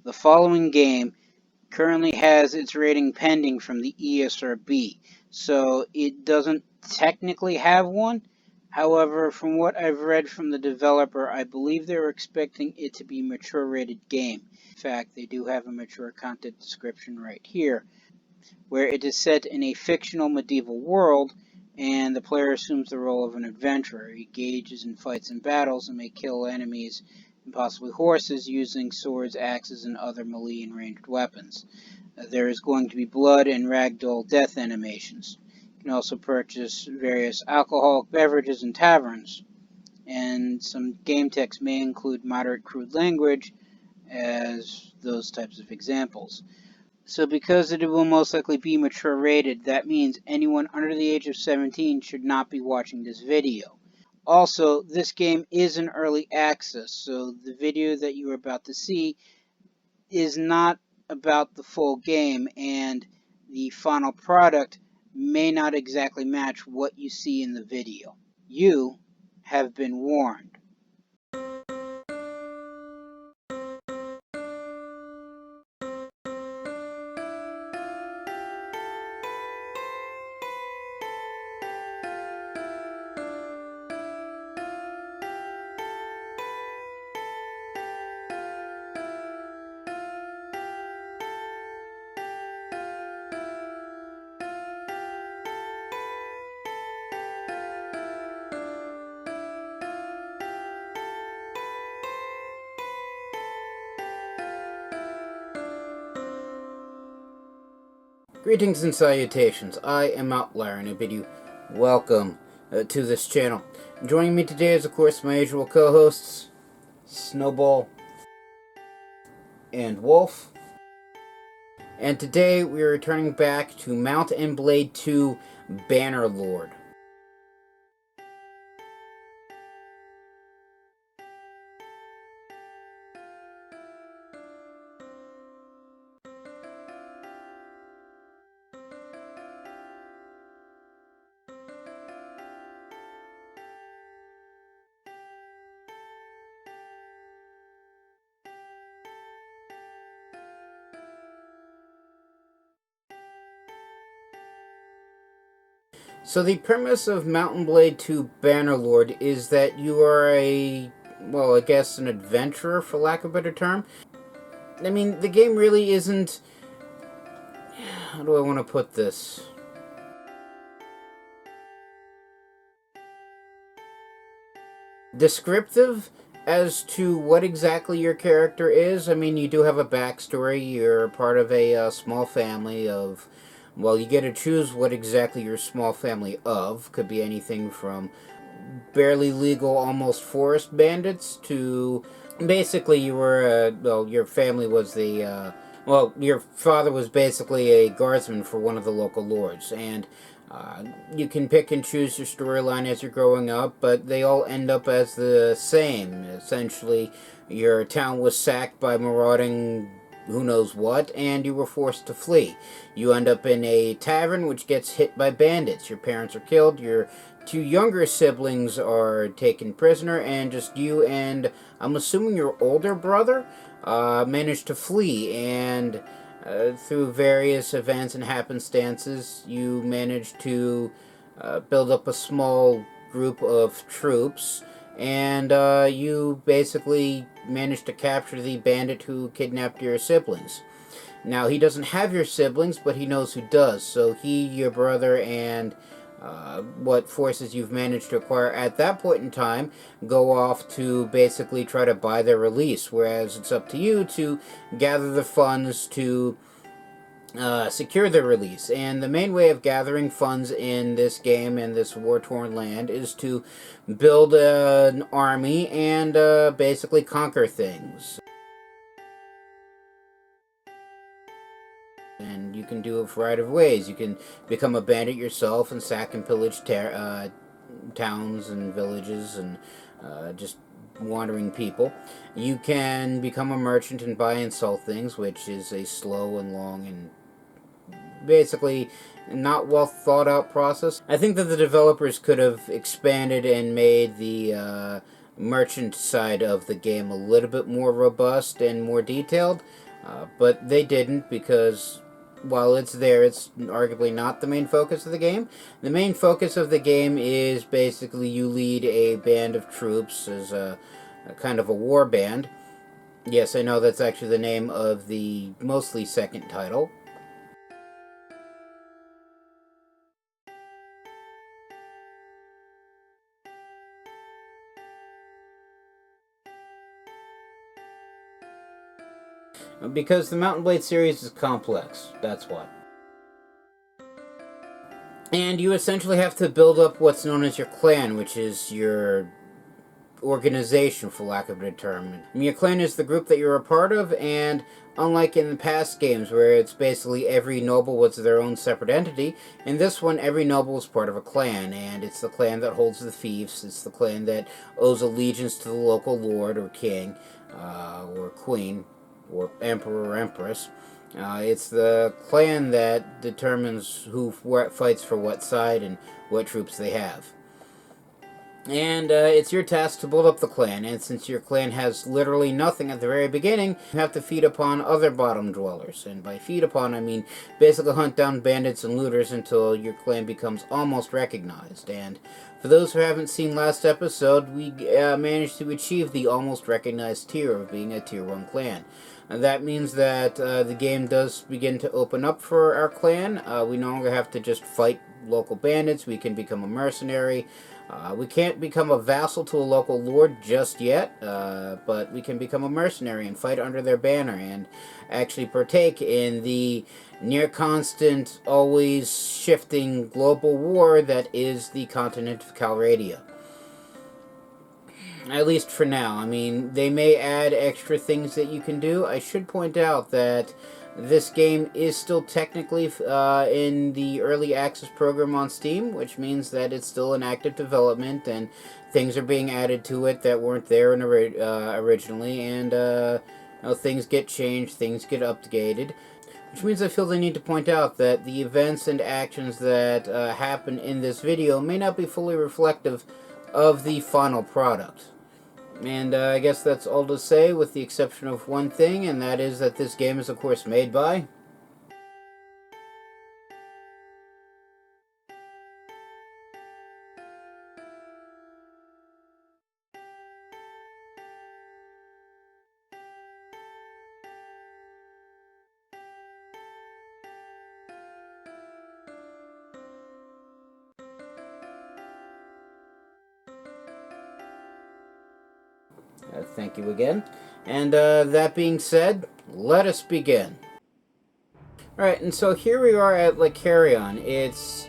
The following game currently has its rating pending from the ESRB, so it doesn't technically have one. However, from what I've read from the developer, I believe they're expecting it to be a mature rated game. In fact, they do have a mature content description right here, where it is set in a fictional medieval world, and the player assumes the role of an adventurer. He engages in fights and battles and may kill enemies and possibly horses using swords, axes, and other melee and ranged weapons. There is going to be blood and ragdoll death animations. You can also purchase various alcoholic beverages in taverns, and some game text may include moderate crude language as those types of examples. So because it will most likely be mature rated, that means anyone under the age of 17 should not be watching this video. Also, this game is in early access, so the video that you are about to see is not about the full game, and the final product may not exactly match what you see in the video. You have been warned. Greetings and salutations, I am Outlier and I bid you welcome to this channel. Joining me today is of course my usual co-hosts, Snowball and Wolf. And today we are returning back to Mount and Blade 2 Bannerlord. So the premise of Mount and Blade 2 Bannerlord is that you are well, I guess an adventurer, for lack of a better term. I mean, the game really isn't... How do I want to put this? Descriptive as to what exactly your character is. I mean, you do have a backstory. You're part of a small family of... Well, you get to choose what exactly you're a small family of. Could be anything from barely legal, almost forest bandits to... Basically, you were, well, your family was the, well, your father was basically a guardsman for one of the local lords, and you can pick and choose your storyline as you're growing up, but they all end up as the same. Essentially, your town was sacked by marauding who knows what, and you were forced to flee. You end up in a tavern which gets hit by bandits. Your parents are killed, your two younger siblings are taken prisoner, and just you and, I'm assuming, your older brother managed to flee, and through various events and happenstances, you managed to build up a small group of troops, and you basically managed to capture the bandit who kidnapped your siblings. Now, he doesn't have your siblings, but he knows who does, so he, your brother, and what forces you've managed to acquire at that point in time go off to basically try to buy their release, whereas it's up to you to gather the funds to secure their release. And the main way of gathering funds in this game and this war-torn land is to build an army and basically conquer things. And you can do it a variety of ways. You can become a bandit yourself and sack and pillage towns and villages and just wandering people. You can become a merchant and buy and sell things, which is a slow and long and basically not well thought out process. I think that the developers could have expanded and made the merchant side of the game a little bit more robust and more detailed. But they didn't because while it's there, it's arguably not the main focus of the game. The main focus of the game is basically you lead a band of troops as a kind of a war band. Yes, I know that's actually the name of the mostly second title. Because the Mountain Blade series is complex, that's why. And you essentially have to build up what's known as your clan, which is your organization, for lack of a better term. I mean, your clan is the group that you're a part of, and unlike in the past games where it's basically every noble was their own separate entity, in this one every noble is part of a clan, and it's the clan that holds the fiefs, it's the clan that owes allegiance to the local lord or king, or queen, or emperor or empress. It's the clan that determines who fights for what side and what troops they have. And it's your task to build up the clan, and since your clan has literally nothing at the very beginning, you have to feed upon other bottom dwellers. And by feed upon, I mean basically hunt down bandits and looters until your clan becomes almost recognized. And for those who haven't seen last episode, we managed to achieve the almost recognized tier of being a tier 1 clan. And that means that the game does begin to open up for our clan. We no longer have to just fight local bandits, we can become a mercenary. We can't become a vassal to a local lord just yet, but we can become a mercenary and fight under their banner and actually partake in the near constant, always shifting global war that is the continent of Calradia. At least for now. I mean, they may add extra things that you can do. I should point out that this game is still technically in the early access program on Steam, which means that it's still in active development and things are being added to it that weren't there originally, and things get changed, things get updated. Which means I feel the need to point out that the events and actions that happen in this video may not be fully reflective of the final product. And I guess that's all to say, with the exception of one thing, and that is that this game is, of course, made by... thank you again. And that being said, let us begin. Alright, and so here we are at Lycarion. It's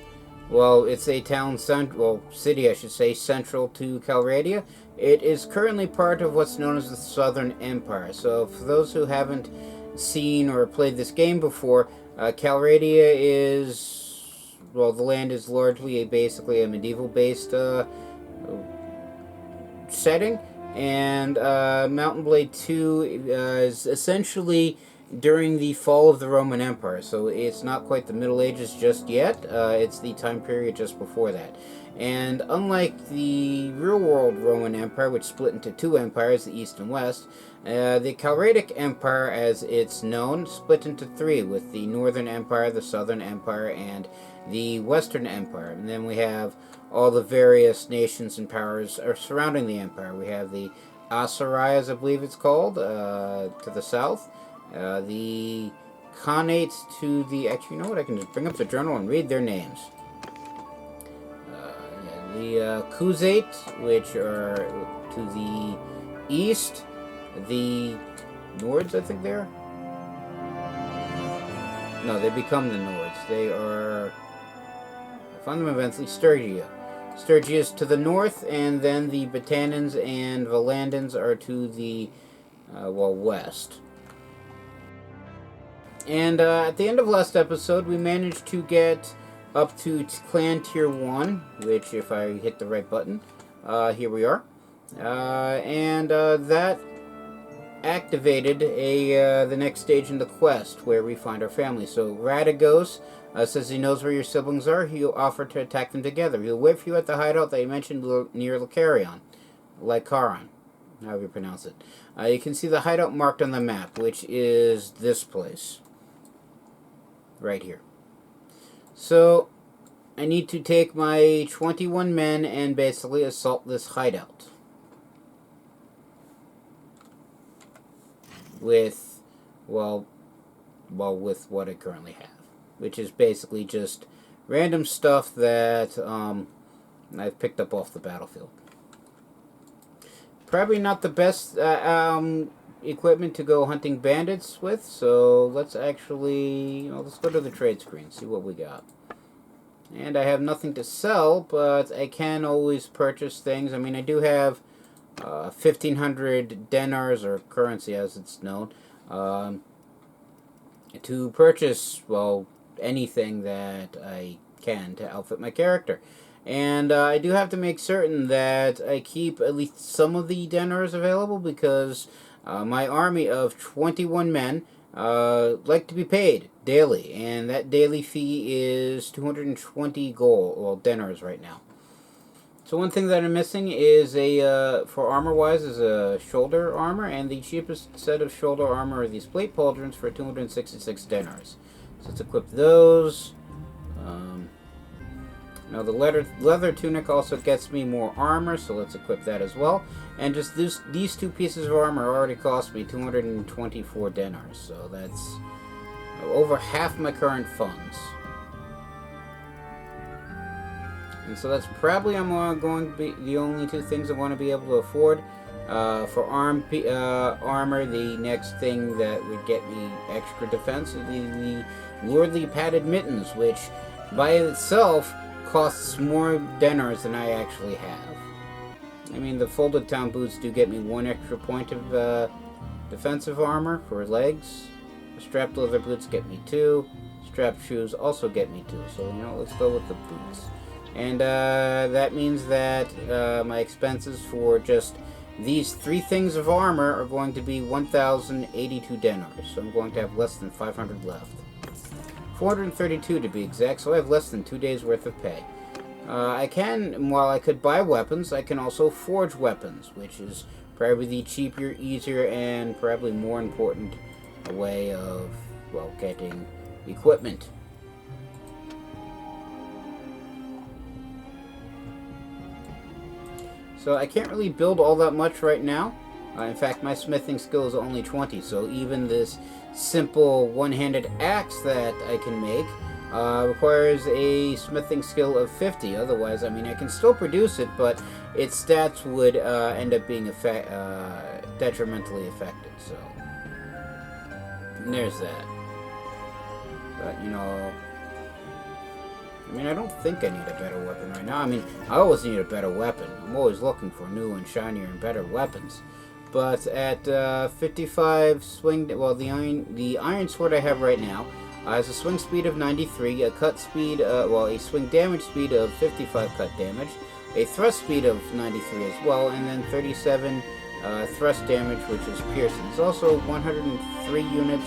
a town, city I should say, central to Calradia. It is currently part of what's known as the Southern Empire. So for those who haven't seen or played this game before, Calradia is, the land is largely basically a medieval-based setting, and Mountain Blade 2 is essentially during the fall of the Roman Empire, so it's not quite the Middle Ages just yet. It's the time period just before that. And unlike the real-world Roman Empire, which split into two empires, the East and West, the Calradic Empire, as it's known, split into three, with the Northern Empire, the Southern Empire, and the Western Empire. And then we have all the various nations and powers are surrounding the empire. We have the Asarai, as I believe it's called, to the south. The Khanate to the... Actually, you know what? I can just bring up the journal and read their names. The Khuzate, which are to the east. The Nords, I think they are? No, they become the Nords. They are... I found them eventually. Sturgia. Sturgia is to the north, and then the Batanans and Valandans are to the, west. And at the end of last episode, we managed to get up to Clan Tier 1, which, if I hit the right button, here we are. And that activated the next stage in the quest, where we find our family. So Radagos says he knows where your siblings are. He'll offer to attack them together. He'll wait for you at the hideout that you mentioned near Lycarion. however you pronounce it. You can see the hideout marked on the map, which is this place. Right here. So, I need to take my 21 men and basically assault this hideout. With, well, with what I currently have. Which is basically just random stuff that I've picked up off the battlefield. Probably not the best equipment to go hunting bandits with, so let's actually, let's go to the trade screen, see what we got. And I have nothing to sell, but I can always purchase things. I mean, I do have 1,500 denars, or currency as it's known, to purchase, well, anything that I can to outfit my character. And I do have to make certain that I keep at least some of the denars available, because my army of 21 men like to be paid daily, and that daily fee is 220 gold, well, denars right now. So one thing that I'm missing is for armor-wise, is a shoulder armor, and the cheapest set of shoulder armor are these plate pauldrons for 266 denars. So let's equip those. Now the leather tunic also gets me more armor, so let's equip that as well. And just these two pieces of armor already cost me 224 denars, so that's over half my current funds. And so that's probably going to be the only two things I want to be able to afford. For armor, the next thing that would get me extra defense is the lordly padded mittens, which by itself costs more denars than I actually have. I mean, the folded town boots do get me one extra point of defensive armor for legs. The strapped leather boots get me 2. Strapped shoes also get me 2. So, let's go with the boots. And that means that my expenses for just these 3 things of armor are going to be 1,082 denars. So I'm going to have less than 500 left. 432 to be exact, so I have less than 2 days worth of pay. While I could buy weapons, I can also forge weapons, which is probably the cheaper, easier, and probably more important way of, well, getting equipment. So I can't really build all that much right now. In fact, my smithing skill is only 20, so even this simple one-handed axe that I can make requires a smithing skill of 50. Otherwise, I mean, I can still produce it, but its stats would end up being detrimentally affected. So, and there's that. But, I mean, I don't think I need a better weapon right now. I mean, I always need a better weapon. I'm always looking for new and shinier and better weapons. But at 55 swing, well, the iron sword I have right now has a swing speed of 93, a cut speed, a swing damage speed of 55 cut damage, a thrust speed of 93 as well, and then 37 thrust damage, which is piercing. It's also 103 units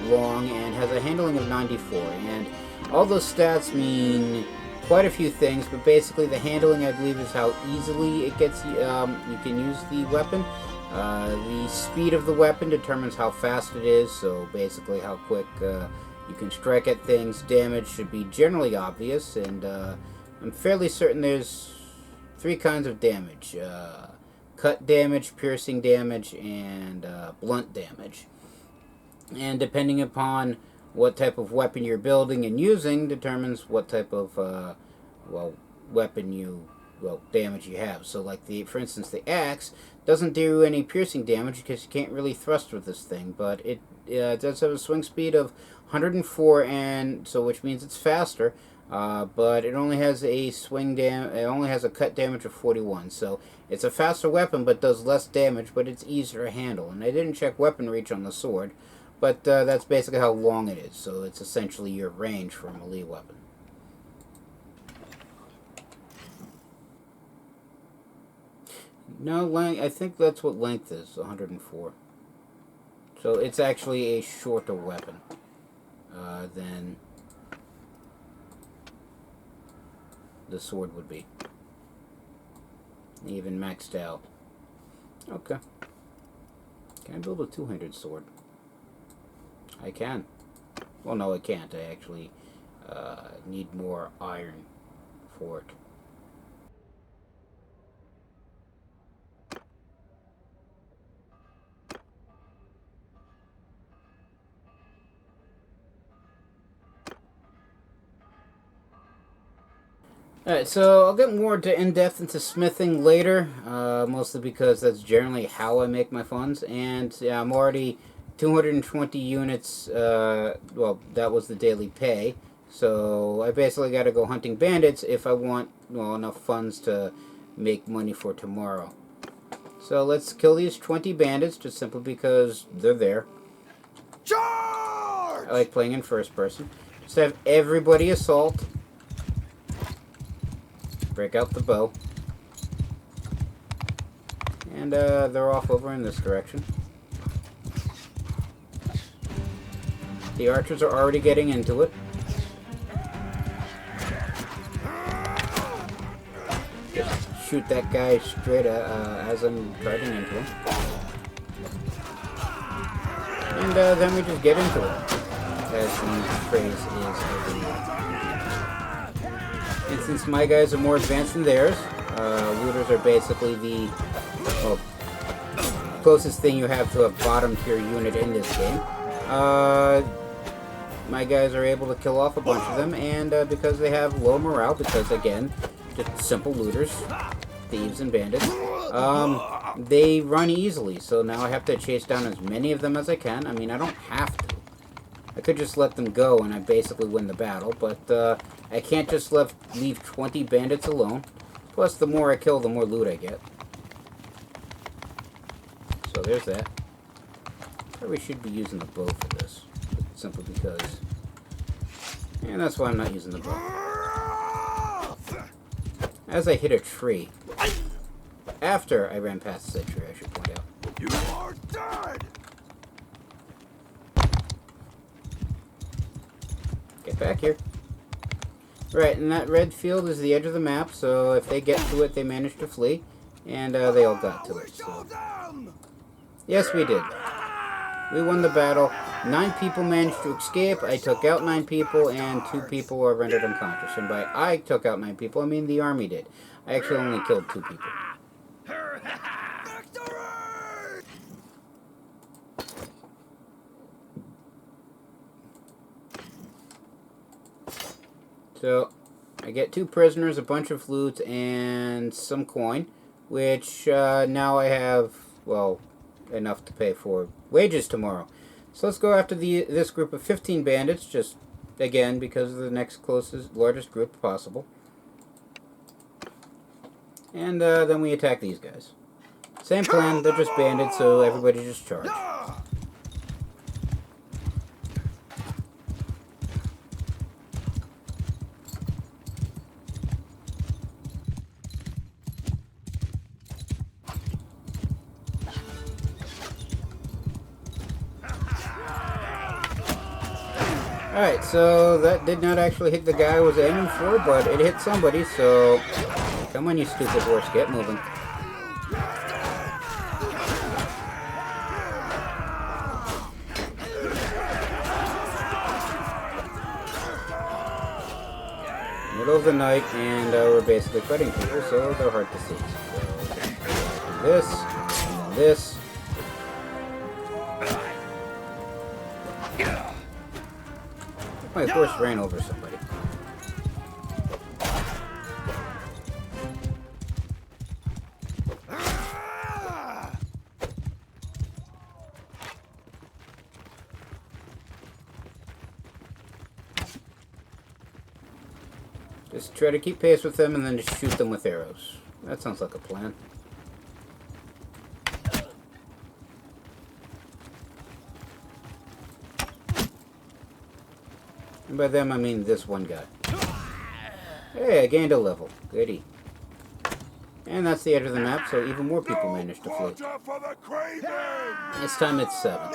long and has a handling of 94. And all those stats mean quite a few things, but basically the handling, I believe, is how easily it gets you can use the weapon. The speed of the weapon determines how fast it is, so basically how quick you can strike at things. Damage should be generally obvious, and I'm fairly certain there's 3 kinds of damage. Cut damage, piercing damage, and blunt damage. And depending upon what type of weapon you're building and using determines what type of weapon damage you have. So like for instance, the axe doesn't do any piercing damage because you can't really thrust with this thing, but it does have a swing speed of 104, and so which means it's faster. But it only has a cut damage of 41, so it's a faster weapon but does less damage, but it's easier to handle. And I didn't check weapon reach on the sword, but that's basically how long it is, so it's essentially your range for a melee weapon. No, I think that's what length is, 104. So it's actually a shorter weapon than the sword would be, even maxed out. Okay. Can I build a two-handed sword? I can. Well, no, I can't. I actually need more iron for it. Alright, so I'll get more in-depth into smithing later, mostly because that's generally how I make my funds, and yeah, I'm already 220 units, well, that was the daily pay, so I basically gotta go hunting bandits if I want, well, enough funds to make money for tomorrow. So let's kill these 20 bandits, just simply because they're there. Charge! I like playing in first person. Just have everybody assault. Break out the bow. And they're off over in this direction. The archers are already getting into it. Just shoot that guy straight as I'm darting into him. And then we just get into it, as the phrase is everywhere. And since my guys are more advanced than theirs, looters are basically the closest thing you have to a bottom tier unit in this game. My guys are able to kill off a bunch of them, and because they have low morale, because again, just simple looters, thieves and bandits, they run easily, so now I have to chase down as many of them as I can. I mean, I don't have to. I could just let them go and I basically win the battle, but I can't just leave 20 bandits alone. Plus, the more I kill, the more loot I get. So there's that. Probably should be using the bow for this, simply because. And that's why I'm not using the bow. As I hit a tree. After I ran past said tree, I should point out. You are dead! Get back here. Right, and that red field is the edge of the map, so if they get to it, they manage to flee. And they all got to it, so. Yes, we did. We won the battle. 9 people managed to escape. I took out 9 people, and 2 people were rendered unconscious. And by I took out 9 people, I mean the army did. I actually only killed 2 people. So, I get 2 prisoners, a bunch of loot, and some coin, which now I have, well, enough to pay for wages tomorrow. So let's go after this group of 15 bandits, just, again, because of the next closest, largest group possible. And then we attack these guys. Same plan, they're just bandits, so everybody just charge. Alright, so that did not actually hit the guy I was aiming for, but it hit somebody, so come on, you stupid horse, get moving. Middle of the night, and we're basically fighting people, so they're hard to see. So, this, and then this. My horse ran over somebody. Just try to keep pace with them and then just shoot them with arrows. That sounds like a plan. And by them, I mean this one guy. Hey, I gained a level. Goody. And that's the edge of the map, so even more people managed to flee. This time it's 7.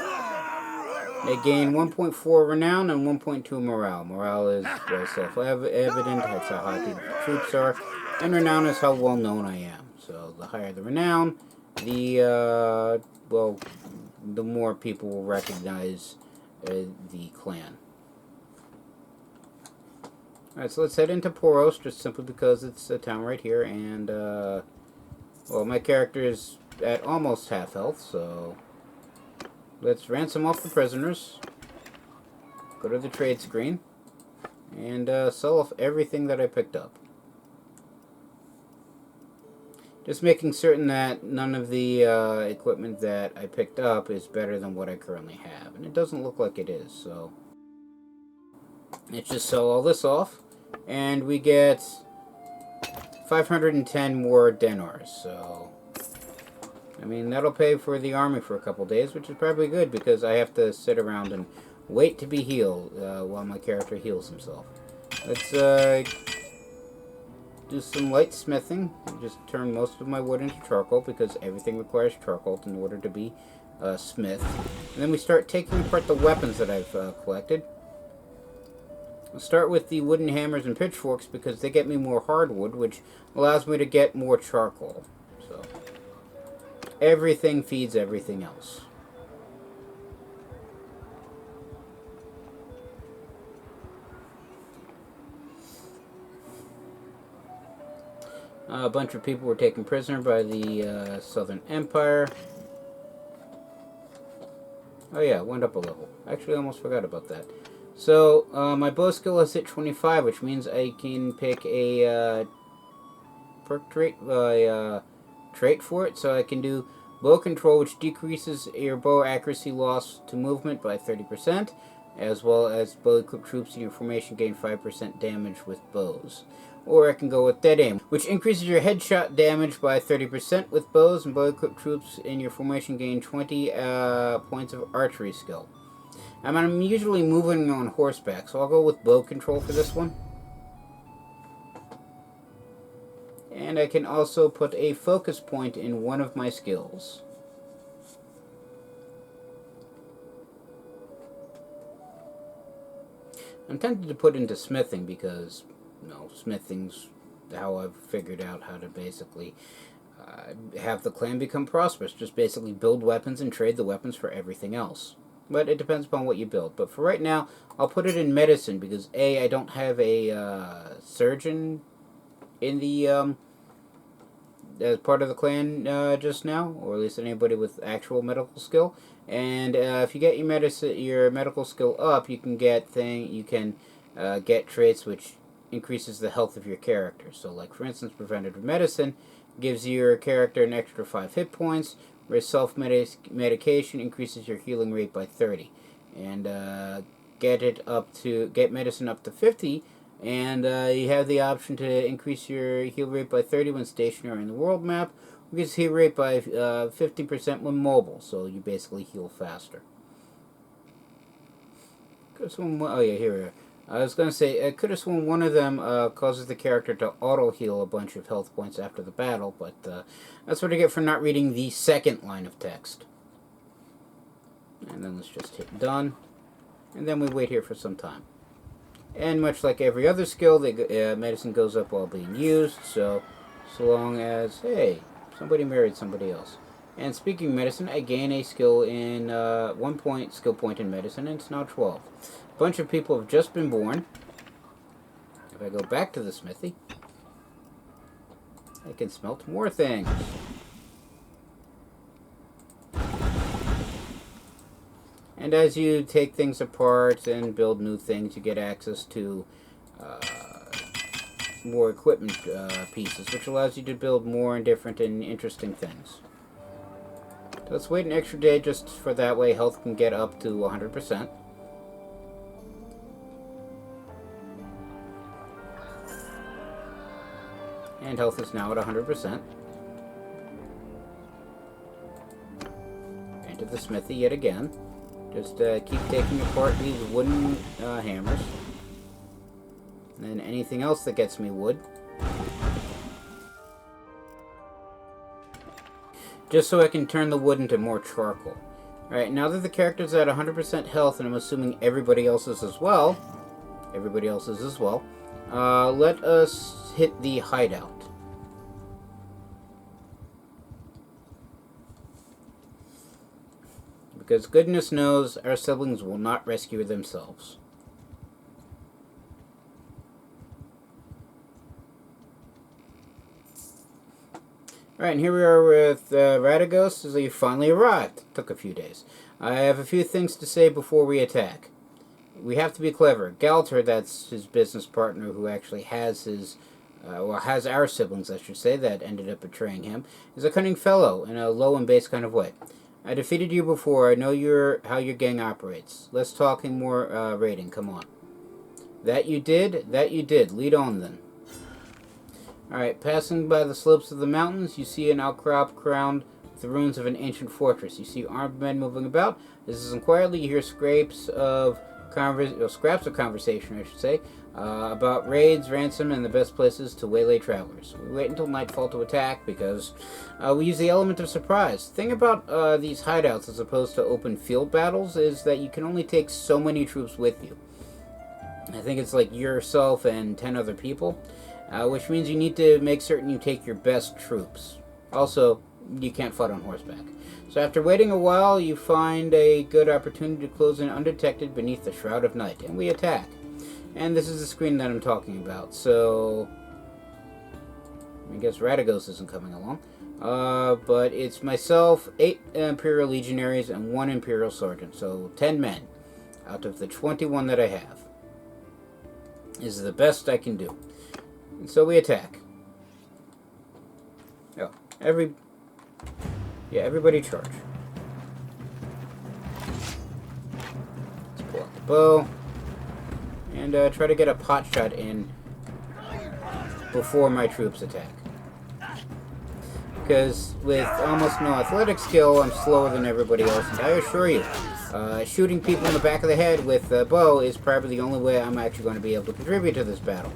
They gain 1.4 renown and 1.2 morale. Morale is very self-evident, that's how high the troops are. And renown is how well known I am. So the higher the renown, well, the more people will recognize the clan. Alright, so let's head into Poros, just simply because it's a town right here, and, well, my character is at almost half health, so let's ransom off the prisoners, go to the trade screen, and sell off everything that I picked up. Just making certain that none of the equipment that I picked up is better than what I currently have, and it doesn't look like it is, so let's just sell all this off, and we get 510 more dinars, so I mean, that'll pay for the army for a couple days, which is probably good because I have to sit around and wait to be healed while my character heals himself. Let's do some light smithing. Just turn most of my wood into charcoal because everything requires charcoal in order to be smith. And then we start taking apart the weapons that I've collected. I'll start with the wooden hammers and pitchforks because they get me more hardwood, which allows me to get more charcoal. So everything feeds everything else. A bunch of people were taken prisoner by the Southern Empire. Oh yeah, went up a level. Actually, I almost forgot about that. So, my bow skill has hit 25, which means I can pick a perk trait, trait for it. So I can do bow control, which decreases your bow accuracy loss to movement by 30%, as well as bow equipped troops in your formation gain 5% damage with bows. Or I can go with dead aim, which increases your headshot damage by 30% with bows, and bow equipped troops in your formation gain 20 points of archery skill. I'm usually moving on horseback, so I'll go with bow control for this one. And I can also put a focus point in one of my skills. I'm tempted to put into smithing because, you know, smithing's how I've figured out how to basically have the clan become prosperous. Just basically build weapons and trade the weapons for everything else. But it depends upon what you build. But for right now, I'll put it in medicine because A, I don't have a surgeon in the as part of the clan just now, or at least anybody with actual medical skill. And if you get your medical skill up, you can get get traits which increases the health of your character. So, like for instance, preventative medicine gives your character an extra 5 hit points. Where self-medication increases your healing rate by 30. And get medicine up to 50, and you have the option to increase your heal rate by 30 when stationary in the world map, or increase heal rate by 50% when mobile, so you basically heal faster. Oh yeah, here we are. I was going to say, I could have sworn one of them causes the character to auto-heal a bunch of health points after the battle, but that's what I get for not reading the second line of text. And then let's just hit done, and then we wait here for some time. And much like every other skill, the medicine goes up while being used, so long as, hey, somebody married somebody else. And speaking of medicine, I gain a skill in 1 skill point in medicine, and it's now 12. A bunch of people have just been born. If I go back to the smithy, I can smelt more things. And as you take things apart and build new things, you get access to more equipment pieces, which allows you to build more and different and interesting things. So let's wait an extra day just for that way health can get up to 100%. And health is now at 100%. Enter the smithy yet again. Just keep taking apart these wooden hammers. And then anything else that gets me wood. Just so I can turn the wood into more charcoal. Alright, now that the character's at 100% health, and I'm assuming everybody else is as well. Let us hit the hideout. because goodness knows our siblings will not rescue themselves. Alright, and here we are with Radagos as he finally arrived. Took a few days. I have a few things to say before we attack. We have to be clever. Galter, that's his business partner who actually has his, has our siblings, I should say, that ended up betraying him, is a cunning fellow in a low and base kind of way. I defeated you before. I know how your gang operates. Less talking, more raiding. Come on. That you did? That you did. Lead on then. Alright, passing by the slopes of the mountains, you see an outcrop crowned with the ruins of an ancient fortress. You see armed men moving about. As you listen quietly, you hear scraps of conversation, I should say, about raids, ransom, and the best places to waylay travelers. We wait until nightfall to attack because we use the element of surprise. The thing about these hideouts as opposed to open field battles is that you can only take so many troops with you. I think it's like yourself and 10 other people. Which means you need to make certain you take your best troops. Also, you can't fight on horseback. So after waiting a while, you find a good opportunity to close in undetected beneath the shroud of night, and we attack. And this is the screen that I'm talking about, so I guess Radagos isn't coming along. But it's myself, 8 Imperial Legionaries, and 1 Imperial Sergeant, so 10 men out of the 21 that I have. This is the best I can do. And so we attack. Oh, everybody charge. Let's pull out the bow and try to get a pot shot in before my troops attack. Because with almost no athletic skill, I'm slower than everybody else, and I assure you, shooting people in the back of the head with a bow is probably the only way I'm actually going to be able to contribute to this battle.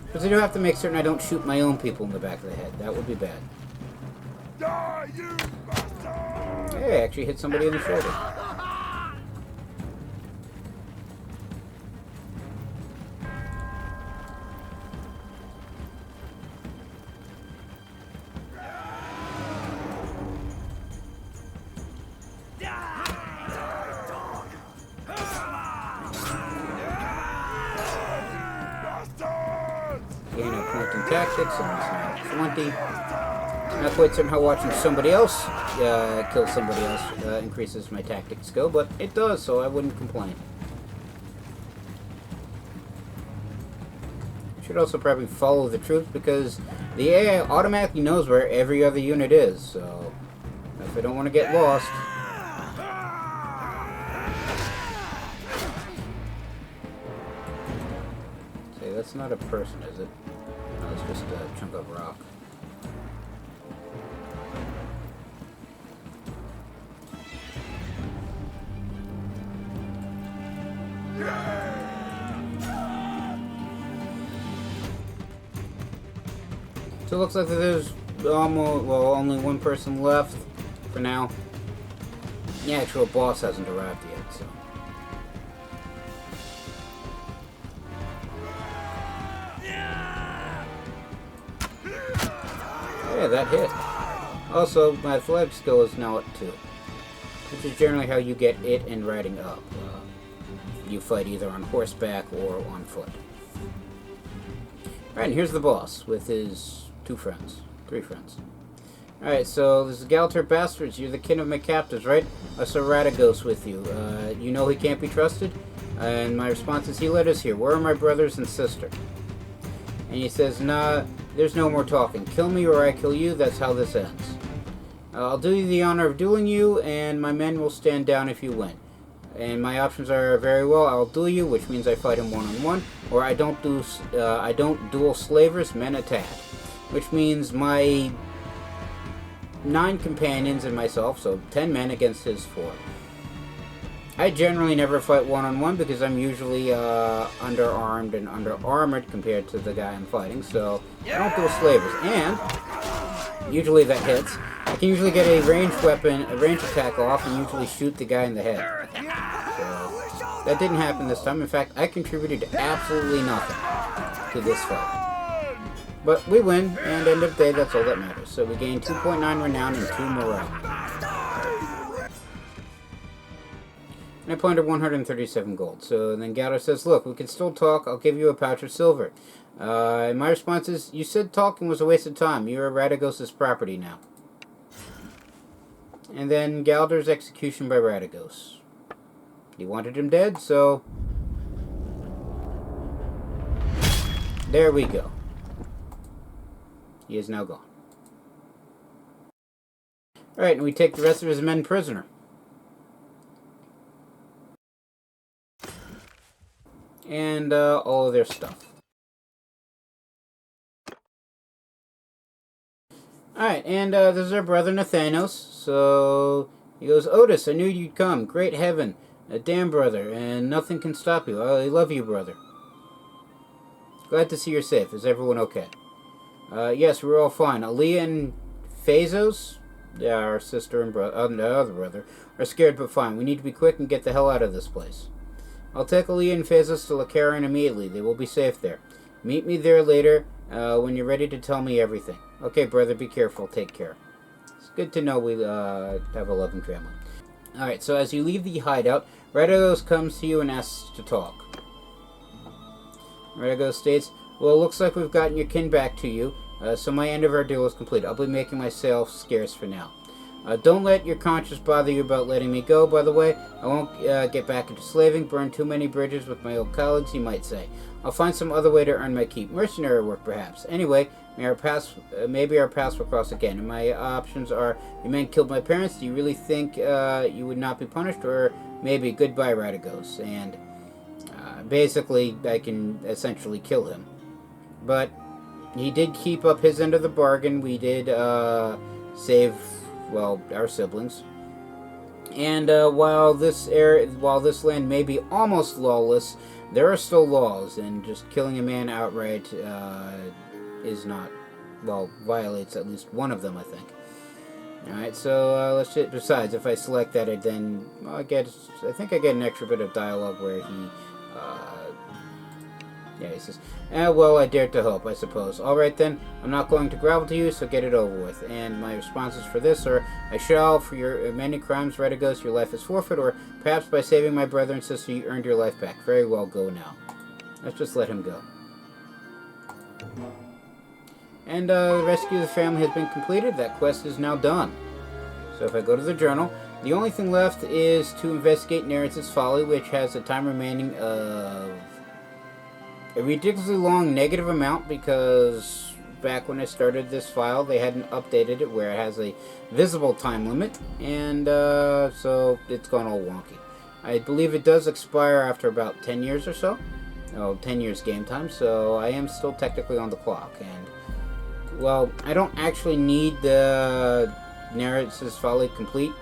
Because I do have to make certain I don't shoot my own people in the back of the head. That would be bad. Die, you bastard! Hey, I actually hit somebody in the shoulder. Gain a point in tactics, and it's now 20. Not quite certain how watching somebody else kill somebody else increases my tactic skill, but it does, so I wouldn't complain. Should also probably follow the troops because the AI automatically knows where every other unit is, so if I don't want to get lost. Okay, that's not a person, is it? No, it's just a chunk of rock. So it looks like there's almost, well, only one person left for now. The actual boss hasn't arrived yet, so. Yeah, that hit. Also, my athletic skill is now at 2, which is generally how you get it in riding up. You fight either on horseback or on foot. Alright, and here's the boss with his 3 friends. Alright, so this is Galter Bastards. You're the kin of my captives, right? I saw Radagos with you. You know he can't be trusted? And my response is, he led us here. Where are my brothers and sister? And he says, nah, there's no more talking. Kill me or I kill you. That's how this ends. I'll do you the honor of dueling you, and my men will stand down if you win. And my options are very well. I'll duel you, which means I fight him one-on-one, or I don't duel slavers, men attack. Which means my 9 companions and myself, so 10 men against his 4. I generally never fight one-on-one because I'm usually underarmed and under-armored compared to the guy I'm fighting, so I don't duel slavers. And usually that hits. I can usually get a ranged weapon, a ranged attack off, and usually shoot the guy in the head. So that didn't happen this time. In fact, I contributed absolutely nothing to this fight. But we win, and end of day, that's all that matters. So we gain 2.9 renown and 2 morale. And I plundered 137 gold. So then Gowder says, look, we can still talk. I'll give you a pouch of silver. And my response is, you said talking was a waste of time. You're Radagos' property now. And then Galder's execution by Radagos. He wanted him dead, so... there we go. He is now gone. Alright, and we take the rest of his men prisoner. And all of their stuff. Alright, and this is our brother Nathanos. So he goes, Otis, I knew you'd come. Great heaven. Damn, brother, and nothing can stop you. I love you, brother. Glad to see you're safe. Is everyone okay? Yes, we're all fine. Aaliyah and Phazos, our sister and other brother, are scared but fine. We need to be quick and get the hell out of this place. I'll take Aaliyah and Phazos to Lacarian immediately. They will be safe there. Meet me there later when you're ready to tell me everything. Okay, brother, be careful. Take care. It's good to know we have a loving family. Alright, so as you leave the hideout, Radagos comes to you and asks to talk. Radagos states, well, it looks like we've gotten your kin back to you, so my end of our deal is complete. I'll be making myself scarce for now. Don't let your conscience bother you about letting me go, by the way. I won't get back into slaving, burn too many bridges with my old colleagues, you might say. I'll find some other way to earn my keep. Mercenary work, perhaps. Anyway, maybe our paths will cross again. And my options are, your men killed my parents. Do you really think you would not be punished? Or maybe, goodbye, Radagos. And basically, I can essentially kill him. But he did keep up his end of the bargain. We did save, well, our siblings. And while this land may be almost lawless, there are still laws, and just killing a man outright is not, well, violates at least one of them, I think. Alright, so let's see. Besides, if I select that, I think I get an extra bit of dialogue where he, he says, well, I dared to hope, I suppose. Alright then, I'm not going to grovel to you, so get it over with. And my responses for this are, I shall, for your many crimes, Radagos, your life is forfeit, or perhaps by saving my brother and sister, you earned your life back. Very well, go now. Let's just let him go. And the rescue of the family has been completed. That quest is now done. So if I go to the journal, the only thing left is to investigate Nereid's folly, which has a time remaining of a ridiculously long negative amount, because back when I started this file, they hadn't updated it where it has a visible time limit, and so it's gone all wonky. I believe it does expire after about 10 years or so. 10 years game time, so I am still technically on the clock. And, well, I don't actually need the Nereid's folly complete.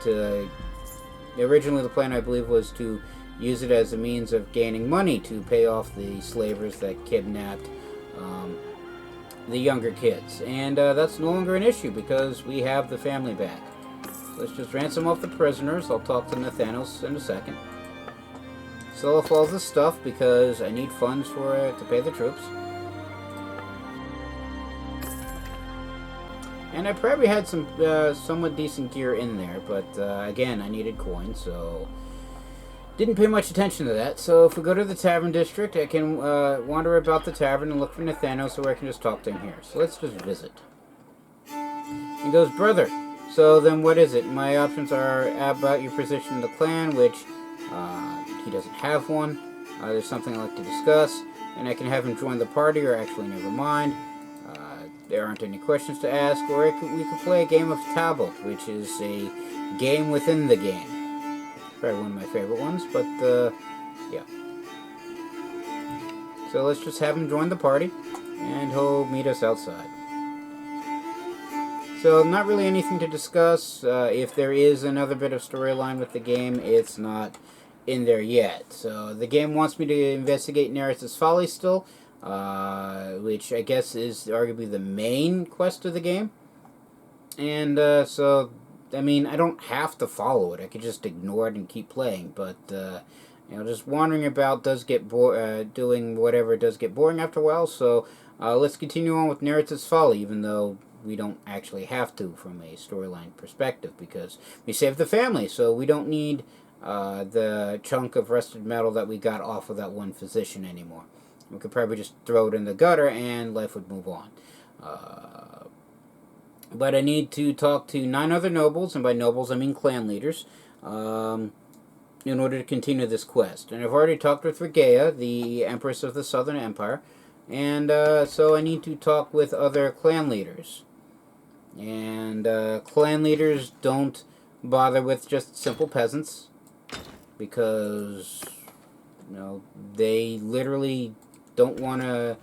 Originally the plan, I believe, was to use it as a means of gaining money to pay off the slavers that kidnapped the younger kids. And that's no longer an issue because we have the family back. So let's just ransom off the prisoners. I'll talk to Nathanos in a second. Sell off all this stuff because I need funds to pay the troops. And I probably had some somewhat decent gear in there, but again, I needed coins, so didn't pay much attention to that. So if we go to the tavern district, I can wander about the tavern and look for Nathanos, or I can just talk to him here. So let's just visit. He goes, brother, so then what is it? My options are about your position in the clan, which he doesn't have one. There's something I'd like to discuss, and I can have him join the party, or actually never mind. There aren't any questions to ask, or we could play a game of Tablet, which is a game within the game. Probably one of my favorite ones, but yeah. So let's just have him join the party, and he'll meet us outside. So not really anything to discuss. If there is another bit of storyline with the game, it's not in there yet. So the game wants me to investigate Nereid's folly still, which I guess is arguably the main quest of the game. And so, I mean, I don't have to follow it. I could just ignore it and keep playing. But just wandering about does get doing whatever does get boring after a while. So Let's continue on with Narrative's Folly, even though we don't actually have to from a storyline perspective, because we saved the family, so we don't need the chunk of rusted metal that we got off of that one physician anymore. We could probably just throw it in the gutter and life would move on. But I need to talk to 9 other nobles, and by nobles I mean clan leaders, in order to continue this quest. And I've already talked with Regea, the Empress of the Southern Empire, and so I need to talk with other clan leaders. And clan leaders don't bother with just simple peasants, because they literally don't want to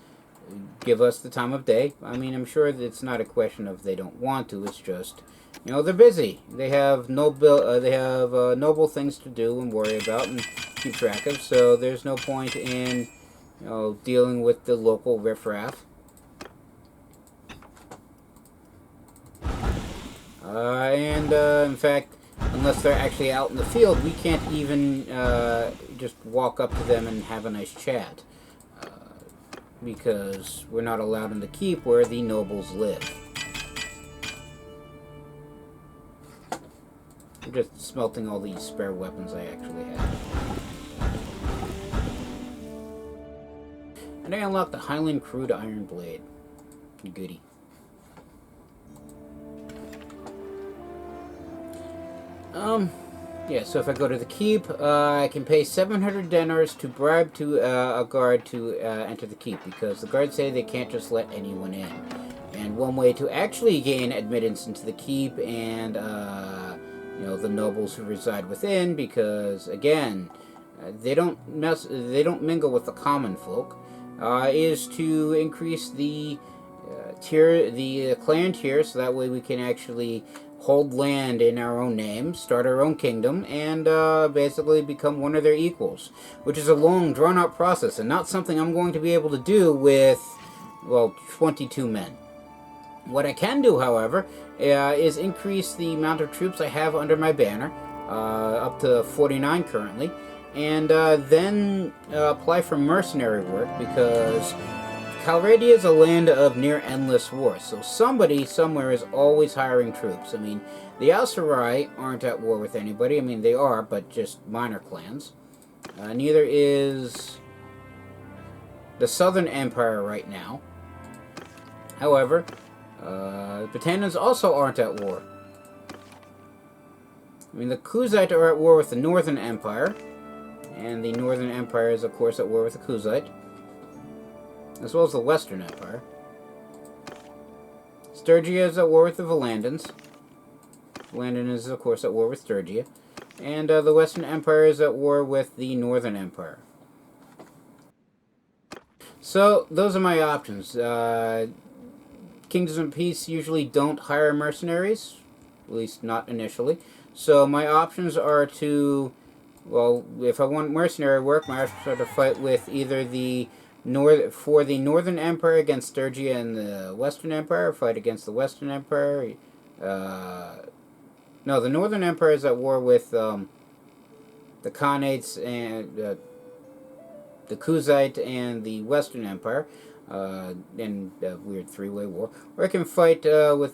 give us the time of day. I mean, I'm sure that it's not a question of they don't want to. It's just, they're busy. They have noble things to do and worry about and keep track of. So there's no point in dealing with the local riffraff. In fact, unless they're actually out in the field, we can't even just walk up to them and have a nice chat. Because we're not allowed in the keep where the nobles live. I'm just smelting all these spare weapons I actually have. And I unlocked the Highland Crude Iron Blade. Goody. Yeah, so if I go to the keep, I can pay 700 dinars to bribe to a guard to enter the keep, because the guards say they can't just let anyone in. And one way to actually gain admittance into the keep and the nobles who reside within, because again, they don't mingle with the common folk, is to increase the clan tier, so that way we can actually hold land in our own name, start our own kingdom, and basically become one of their equals, which is a long, drawn-out process, and not something I'm going to be able to do with, 22 men. What I can do, however, is increase the amount of troops I have under my banner, up to 49 currently, and then apply for mercenary work, because Calradia is a land of near endless war, so somebody somewhere is always hiring troops. I mean, the Alsarai aren't at war with anybody. I mean, they are, but just minor clans. Neither is the Southern Empire right now. However, the Batandans also aren't at war. I mean, the Kuzite are at war with the Northern Empire, and the Northern Empire is, of course, at war with the Kuzite, as well as the Western Empire. Sturgia is at war with the Valandans. Valandon is, of course, at war with Sturgia. And the Western Empire is at war with the Northern Empire. So, those are my options. Kingdoms of Peace usually don't hire mercenaries, at least not initially. So my options are to, if I want mercenary work, my options are to fight with either the Northern Empire against Sturgia and the Western Empire, fight against the Western Empire. No, the Northern Empire is at war with the Khanates and the Kuzite and the Western Empire, in a weird three-way war. Or I can fight for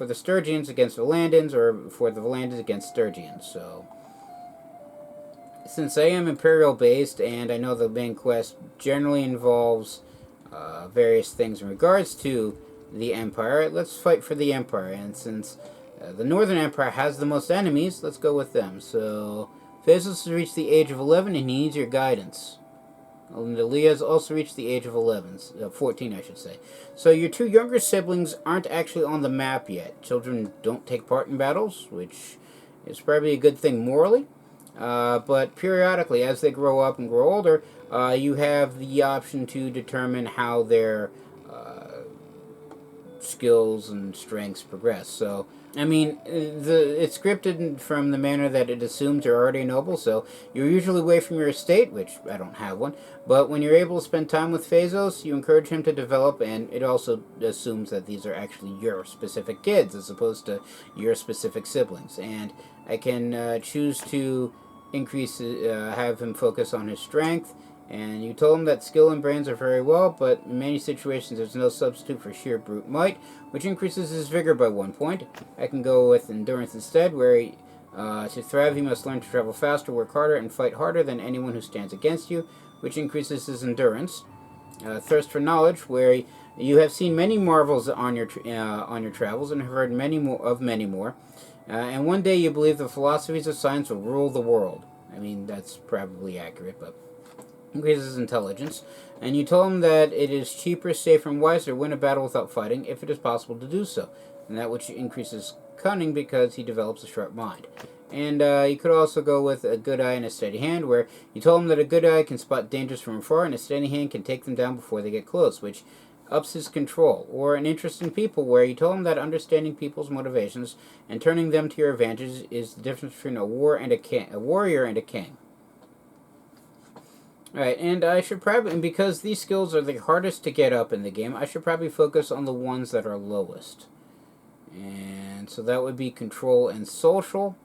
the Sturgians against Valandans, or for the Valandans against Sturgians. So, since I am Imperial-based, and I know the main quest generally involves various things in regards to the Empire, let's fight for the Empire. And since the Northern Empire has the most enemies, let's go with them. So, Phasos has reached the age of 11, and he needs your guidance. Leah has also reached the age of 14, I should say. So your two younger siblings aren't actually on the map yet. Children don't take part in battles, which is probably a good thing morally. But periodically, as they grow up and grow older, you have the option to determine how their skills and strengths progress. So, I mean, it's scripted from the manner that it assumes you're already noble, so you're usually away from your estate, which I don't have one, but when you're able to spend time with Phasos, you encourage him to develop, and it also assumes that these are actually your specific kids, as opposed to your specific siblings. And I can choose to have him focus on his strength, And you told him that skill and brains are very well, but in many situations there's no substitute for sheer brute might, which increases his vigor by 1 point. I can go with endurance instead, where to thrive, you must learn to travel faster, work harder, and fight harder than anyone who stands against you, which increases his endurance. Thirst for knowledge, where you have seen many marvels on your travels and have heard many more. And one day you believe the philosophies of science will rule the world. I mean, that's probably accurate, but increases intelligence. And you told him that it is cheaper, safer, and wiser to win a battle without fighting, if it is possible to do so. And that which increases cunning because he develops a sharp mind. And you could also go with a good eye and a steady hand, where you told him that a good eye can spot dangers from afar, and a steady hand can take them down before they get close, which ups his control. Or an interest in people, where you told him that understanding people's motivations and turning them to your advantage is the difference between a warrior and a king. Alright, and I should probably, and because these skills are the hardest to get up in the game, I should probably focus on the ones that are lowest. And so that would be control and social.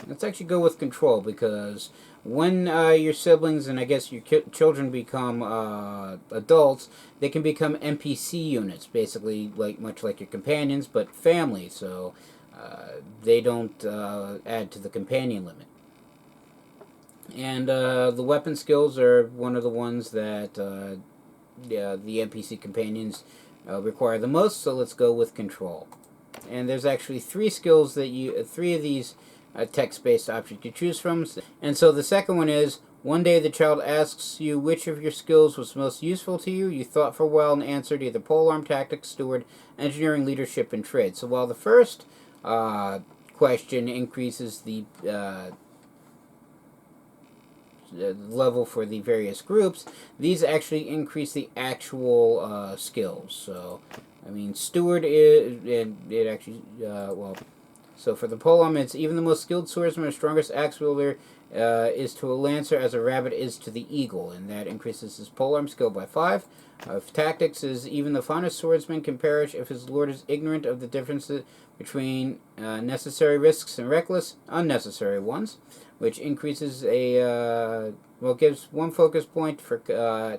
Let's actually go with control, because when your siblings and I guess your children become adults, they can become NPC units, basically much like your companions, but family, so they don't add to the companion limit. And the weapon skills are one of the ones that the NPC companions require the most, so let's go with control. And there's actually three skills that three of these text-based options to choose from. And so the second one is, one day the child asks you which of your skills was most useful to you. You thought for a while and answered either polearm, tactics, steward, engineering, leadership, and trade. So while the first question increases the level for the various groups, these actually increase the actual skills. So, I mean, steward is, it actually, so for the polearm, it's even the most skilled swordsman or strongest axe wielder is to a lancer as a rabbit is to the eagle, and that increases his polearm skill by 5. Tactics is even the finest swordsman can perish if his lord is ignorant of the differences between necessary risks and unnecessary ones, which increases gives 1 focus point for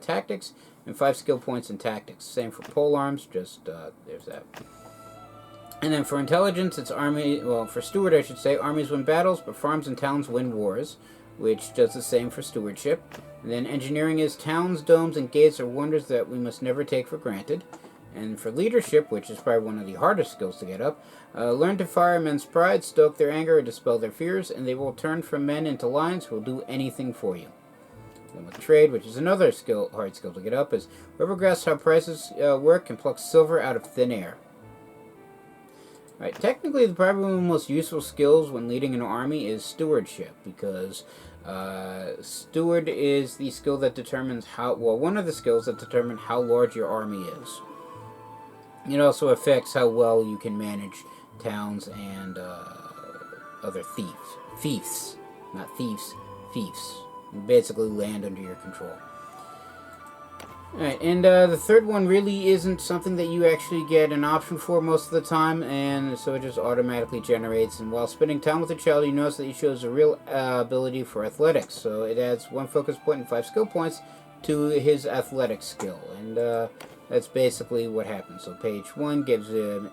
tactics and 5 skill points in tactics. Same for polearms, just there's that. And then for intelligence, it's for steward I should say, armies win battles, but farms and towns win wars, which does the same for stewardship. And then engineering is towns, domes, and gates are wonders that we must never take for granted. And for leadership, which is probably one of the hardest skills to get up, learn to fire men's pride, stoke their anger, or dispel their fears, and they will turn from men into lions who will do anything for you. Then with trade, which is another hard skill to get up, is whoever grasps how prices work can pluck silver out of thin air. Right, technically, probably one of the most useful skills when leading an army is stewardship, because steward is the skill that determines one of the skills that determine how large your army is. It also affects how well you can manage towns and other fiefs, not thieves, fiefs, basically land under your control. Alright, and the third one really isn't something that you actually get an option for most of the time, and so it just automatically generates. And while spending time with the child, you notice that he shows a real ability for athletics, so it adds 1 focus point and 5 skill points to his athletic skill, and that's basically what happens. So page 1 gives him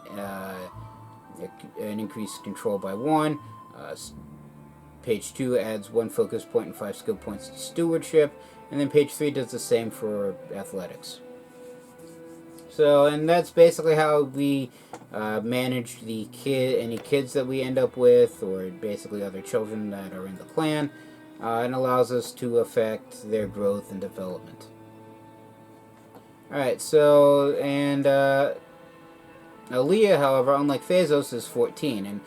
an increased control by 1. Page 2 adds 1 focus point and 5 skill points to stewardship. And then page 3 does the same for athletics. So, and that's basically how we manage any kids that we end up with, or basically other children that are in the clan, and allows us to affect their growth and development. Alright, so, and Aaliyah, however, unlike Phazos, is 14, and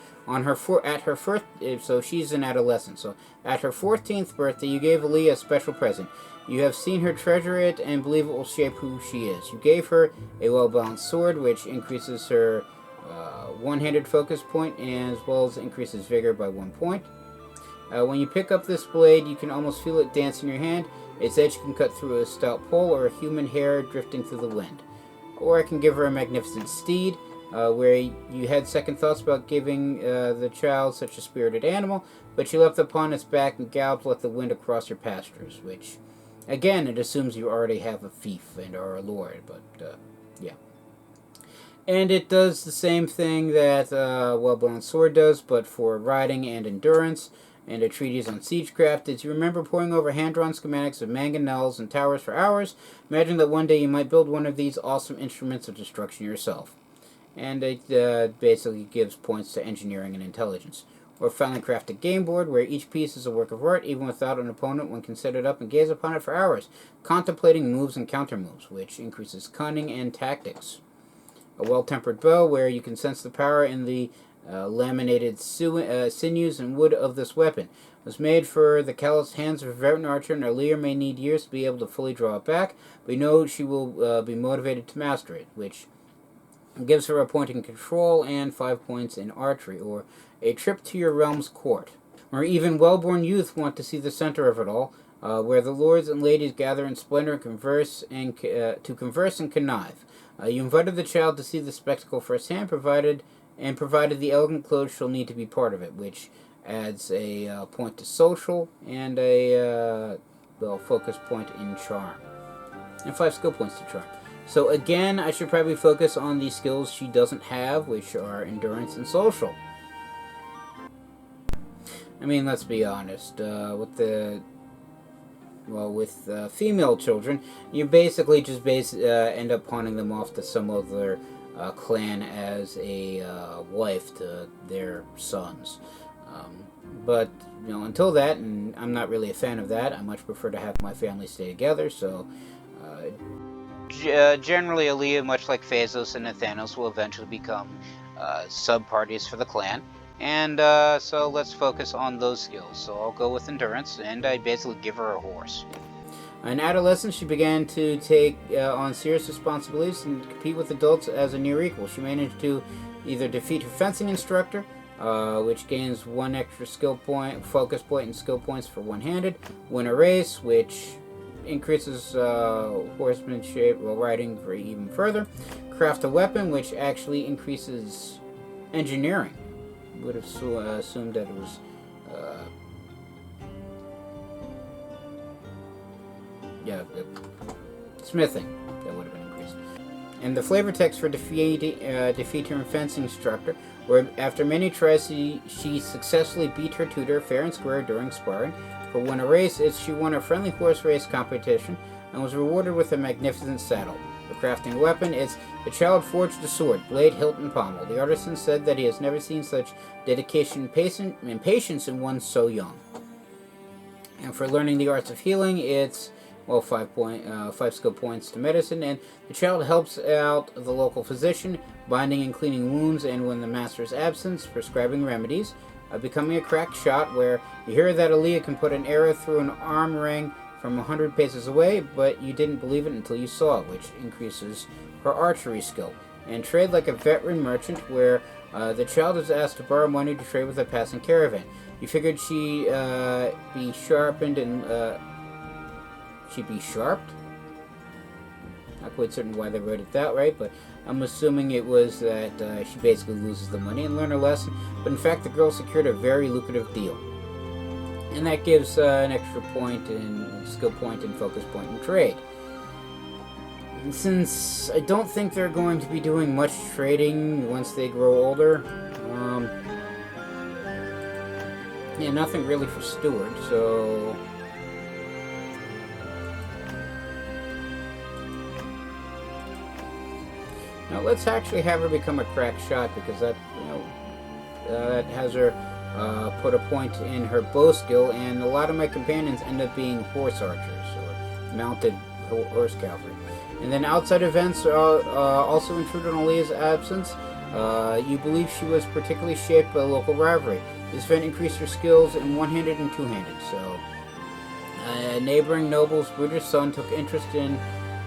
so she's an adolescent. So at her 14th birthday, you gave Aaliyah a special present. You have seen her treasure it and believe it will shape who she is. You gave her a well-balanced sword, which increases her one-handed focus point, as well as increases vigor by 1 point. When you pick up this blade, you can almost feel it dance in your hand. Its edge can cut through a stout pole or a human hair drifting through the wind. Or I can give her a magnificent steed. where you had second thoughts about giving the child such a spirited animal, but you leapt upon its back and galloped like the wind across your pastures, which, again, it assumes you already have a fief and are a lord, but, yeah. And it does the same thing that Well-Blown Sword does, but for riding and endurance, and a treatise on siegecraft. Did you remember poring over hand-drawn schematics of mangonels and towers for hours? Imagine that one day you might build one of these awesome instruments of destruction yourself. And it basically gives points to engineering and intelligence. Or finally craft a game board where each piece is a work of art, even without an opponent. One can set it up and gaze upon it for hours, contemplating moves and countermoves, which increases cunning and tactics. A well-tempered bow where you can sense the power in the laminated sinews and wood of this weapon. It was made for the calloused hands of a veteran archer, and Outlier may need years to be able to fully draw it back, but you know she will be motivated to master it, which gives her a point in control and 5 points in archery, or a trip to your realm's court, where even well-born youth want to see the center of it all, where the lords and ladies gather in splendor and converse and connive. You invited the child to see the spectacle firsthand, provided the elegant clothes shall need to be part of it, which adds a point to social and a focus point in charm, and 5 skill points to charm. So again, I should probably focus on the skills she doesn't have, which are endurance and social. I mean, let's be honest. With female children, you basically just end up pawning them off to some other clan as a wife to their sons. But until that, and I'm not really a fan of that. I much prefer to have my family stay together. So. Generally, Aaliyah, much like Phazos and Nathanos, will eventually become sub-parties for the clan. And so let's focus on those skills. So I'll go with endurance, and I basically give her a horse. In adolescence, she began to take on serious responsibilities and compete with adults as a near equal. She managed to either defeat her fencing instructor, which gains 1 extra skill point, focus point, and skill points for one-handed, win a race, which increases horsemanship while riding for even further, craft a weapon, which actually increases engineering. Would have assumed that it was smithing that would have been increased. And the flavor text for defeat her fencing instructor, where after many tries she successfully beat her tutor fair and square during sparring. For win a race, she won a friendly horse race competition and was rewarded with a magnificent saddle. For crafting a weapon, the child forged a sword, blade, hilt, and pommel. The artisan said that he has never seen such dedication and patience in one so young. And for learning the arts of healing, it's 5 skill points to medicine, and the child helps out the local physician, binding and cleaning wounds, and when the master's absence, prescribing remedies. Becoming a crack shot, where you hear that Aaliyah can put an arrow through an arm ring from 100 paces away, but you didn't believe it until you saw it, which increases her archery skill. And trade like a veteran merchant, where the child is asked to borrow money to trade with a passing caravan. You figured she'd be sharpened and she'd be sharped? Not quite certain why they wrote it that way, but I'm assuming it was that she basically loses the money and learn her lesson. But in fact, the girl secured a very lucrative deal. And that gives an extra point in skill point and focus point in trade. And since I don't think they're going to be doing much trading once they grow older, nothing really for Steward, so... Now let's actually have her become a crack shot, because that, that has her put a point in her bow skill, and a lot of my companions end up being horse archers, or mounted horse cavalry. And then outside events also intrude on Aaliyah's absence. You believe she was particularly shaped by local rivalry. This event increased her skills in one-handed and two-handed, so... A neighboring noble's brutish son took interest in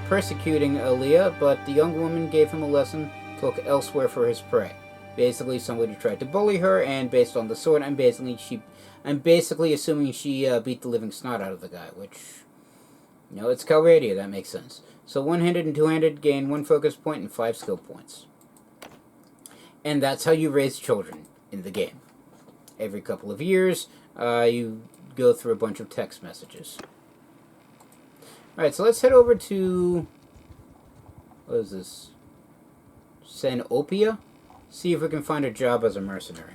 persecuting Aaliyah, but the young woman gave him a lesson to look elsewhere for his prey. Basically, somebody tried to bully her, and based on the sword, I'm basically assuming she beat the living snot out of the guy, which, it's Calradia, that makes sense. So one-handed and two-handed gain 1 focus point and 5 skill points. And that's how you raise children in the game. Every couple of years, you go through a bunch of text messages. Alright, so let's head over to... what is this? Sanopia? See if we can find a job as a mercenary.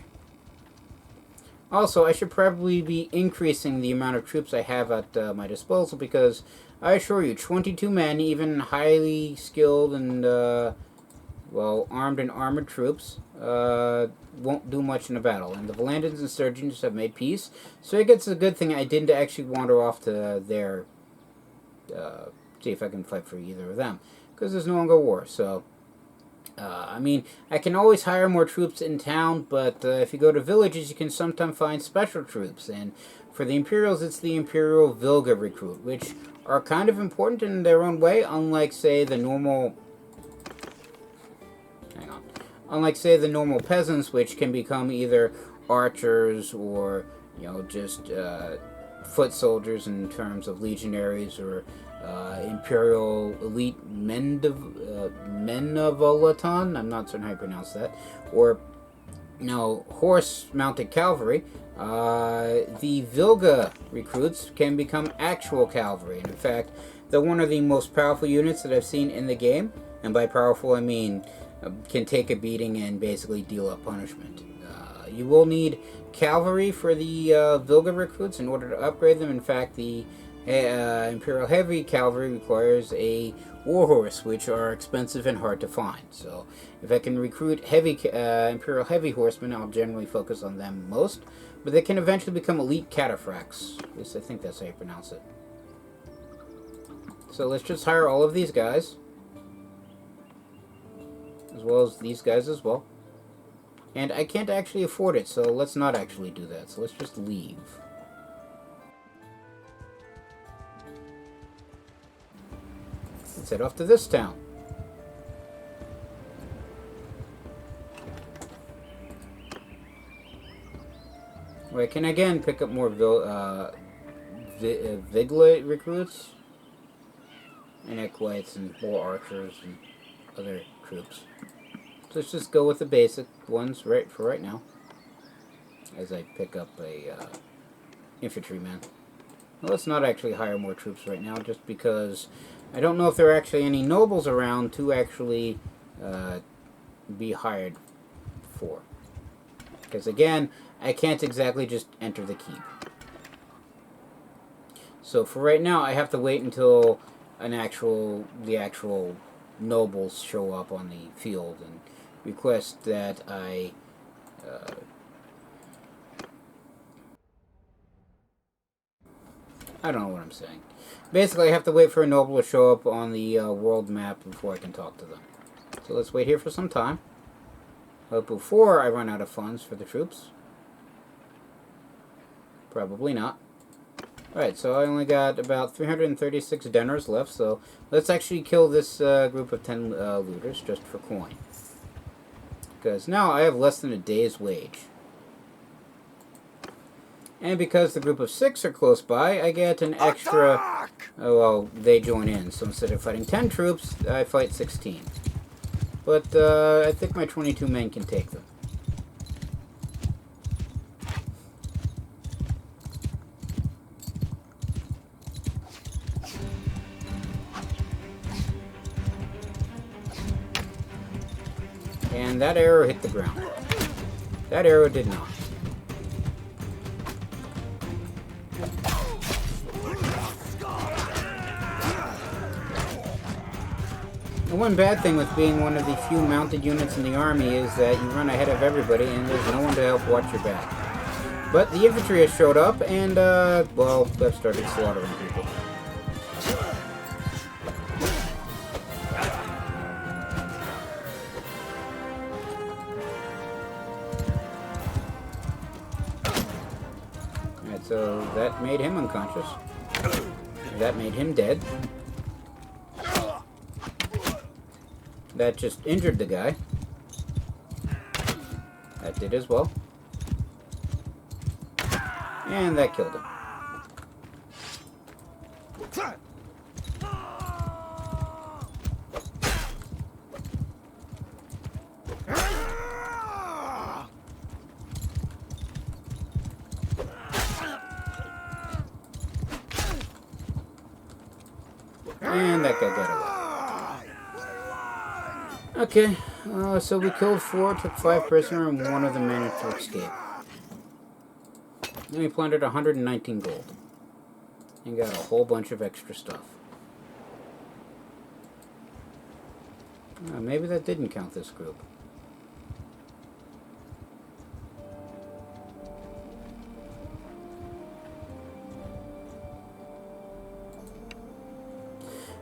Also, I should probably be increasing the amount of troops I have at my disposal, because I assure you, 22 men, even highly skilled and, well, armed and armored troops, won't do much in a battle. And the Volandans and Sturgeons have made peace, so I guess it's a good thing I didn't actually wander off to their, see if I can fight for either of them, because there's no longer war, so... I mean, I can always hire more troops in town, but if you go to villages, you can sometimes find special troops. And for the Imperials, it's the Imperial Vilga recruit, which are kind of important in their own way, unlike, say, the normal... hang on. Unlike, say, the normal peasants, which can become either archers or, you know, just foot soldiers in terms of legionaries, or Imperial Elite Menavolaton, I'm not certain how you pronounce that, or, no, horse-mounted cavalry. The Vilga recruits can become actual cavalry, and in fact, they're one of the most powerful units that I've seen in the game, and by powerful I mean can take a beating and basically deal out punishment. You will need cavalry for the Vilga recruits in order to upgrade them. In fact, the Imperial Heavy Cavalry requires a warhorse, which are expensive and hard to find. So if I can recruit Imperial Heavy Horsemen, I'll generally focus on them most. But they can eventually become elite cataphracts. At least I think that's how you pronounce it. So let's just hire all of these guys, as well as these guys as well. And I can't actually afford it, so let's not actually do that. So let's just leave. Let's head off to this town. Where I can again pick up more Vigla recruits, and Equites, and more archers, and other troops. So let's just go with the basic ones for right now, as I pick up a infantryman. Well, let's not actually hire more troops right now, just because I don't know if there are actually any nobles around to actually be hired for. Because again, I can't exactly just enter the keep. So for right now, I have to wait until the actual nobles show up on the field and request that I don't know what I'm saying. Basically, I have to wait for a noble to show up on the world map before I can talk to them. So let's wait here for some time. But before I run out of funds for the troops. Probably not. Alright, so I only got about 336 denars left, so let's actually kill this group of 10 looters just for coin. Because now I have less than a day's wage. And because the group of 6 are close by, I get an extra... Attack! Oh, well, they join in. So instead of fighting 10 troops, I fight 16. But I think my 22 men can take them. And that arrow hit the ground. That arrow did not. The one bad thing with being one of the few mounted units in the army is that you run ahead of everybody and there's no one to help watch your back. But the infantry has showed up and, well, they've started slaughtering people. Alright, so that made him unconscious. That made him dead. That just injured the guy. That did as well. And that killed him. And that guy got away. Okay, so we killed 4, took 5 prisoners, and 1 of them managed to escape. Then we plundered 119 gold. And got a whole bunch of extra stuff. Maybe that didn't count this group.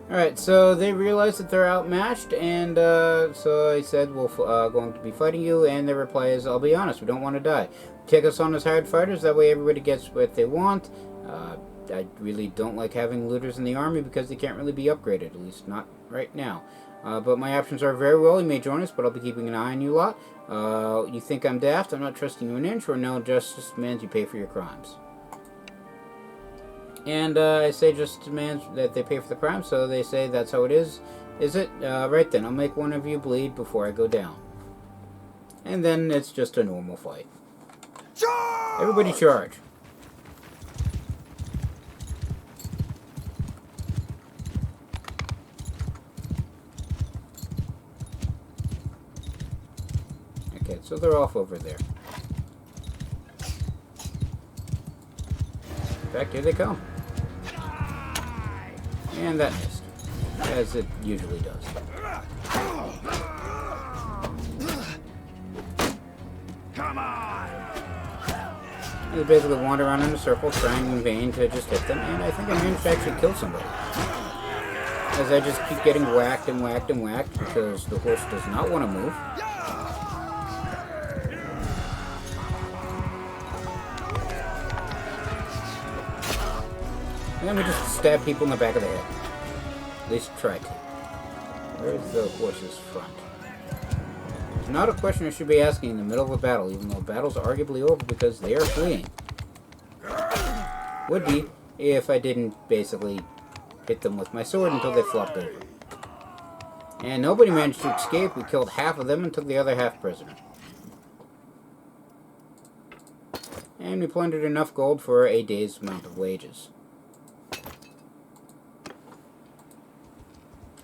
Alright, so they realize that they're outmatched, and so I said, we're going to be fighting you, and their reply is, I'll be honest, we don't want to die. Take us on as hired fighters, that way everybody gets what they want. I really don't like having looters in the army because they can't really be upgraded, at least not right now. But my options are very well, you may join us, but I'll be keeping an eye on you lot. You think I'm daft? I'm not trusting you an inch, or no, justice demands you pay for your crimes. And I say just demands that they pay for the crime, so they say that's how it is it? Right then, I'll make one of you bleed before I go down. And then it's just a normal fight. Charge! Everybody charge. Okay, so they're off over there. In fact, here they come. And that missed, as it usually does. Come on! They basically wander around in a circle, trying in vain to just hit them, and I think I managed to actually kill somebody. As I just keep getting whacked and whacked and whacked, because the horse does not want to move. And then we just stab people in the back of the head. At least try to. Where's the horse's front? It's not a question I should be asking in the middle of a battle, even though battle's arguably over because they are fleeing. Would be if I didn't basically hit them with my sword until they flopped over. And nobody managed to escape. We killed half of them and took the other half prisoner. And we plundered enough gold for a day's amount of wages.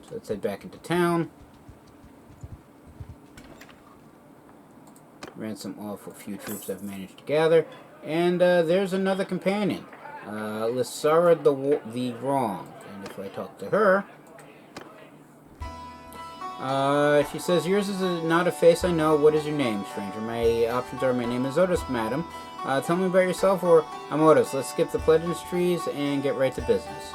So let's head back into town. Ransom off a few troops I've managed to gather. And there's another companion. Lysara the Wronged. And if I talk to her... she says, yours is not a face I know. What is your name, stranger? My options are, my name is Otis, madam. Tell me about yourself, or I'm Otis. Let's skip the pleasantries and get right to business.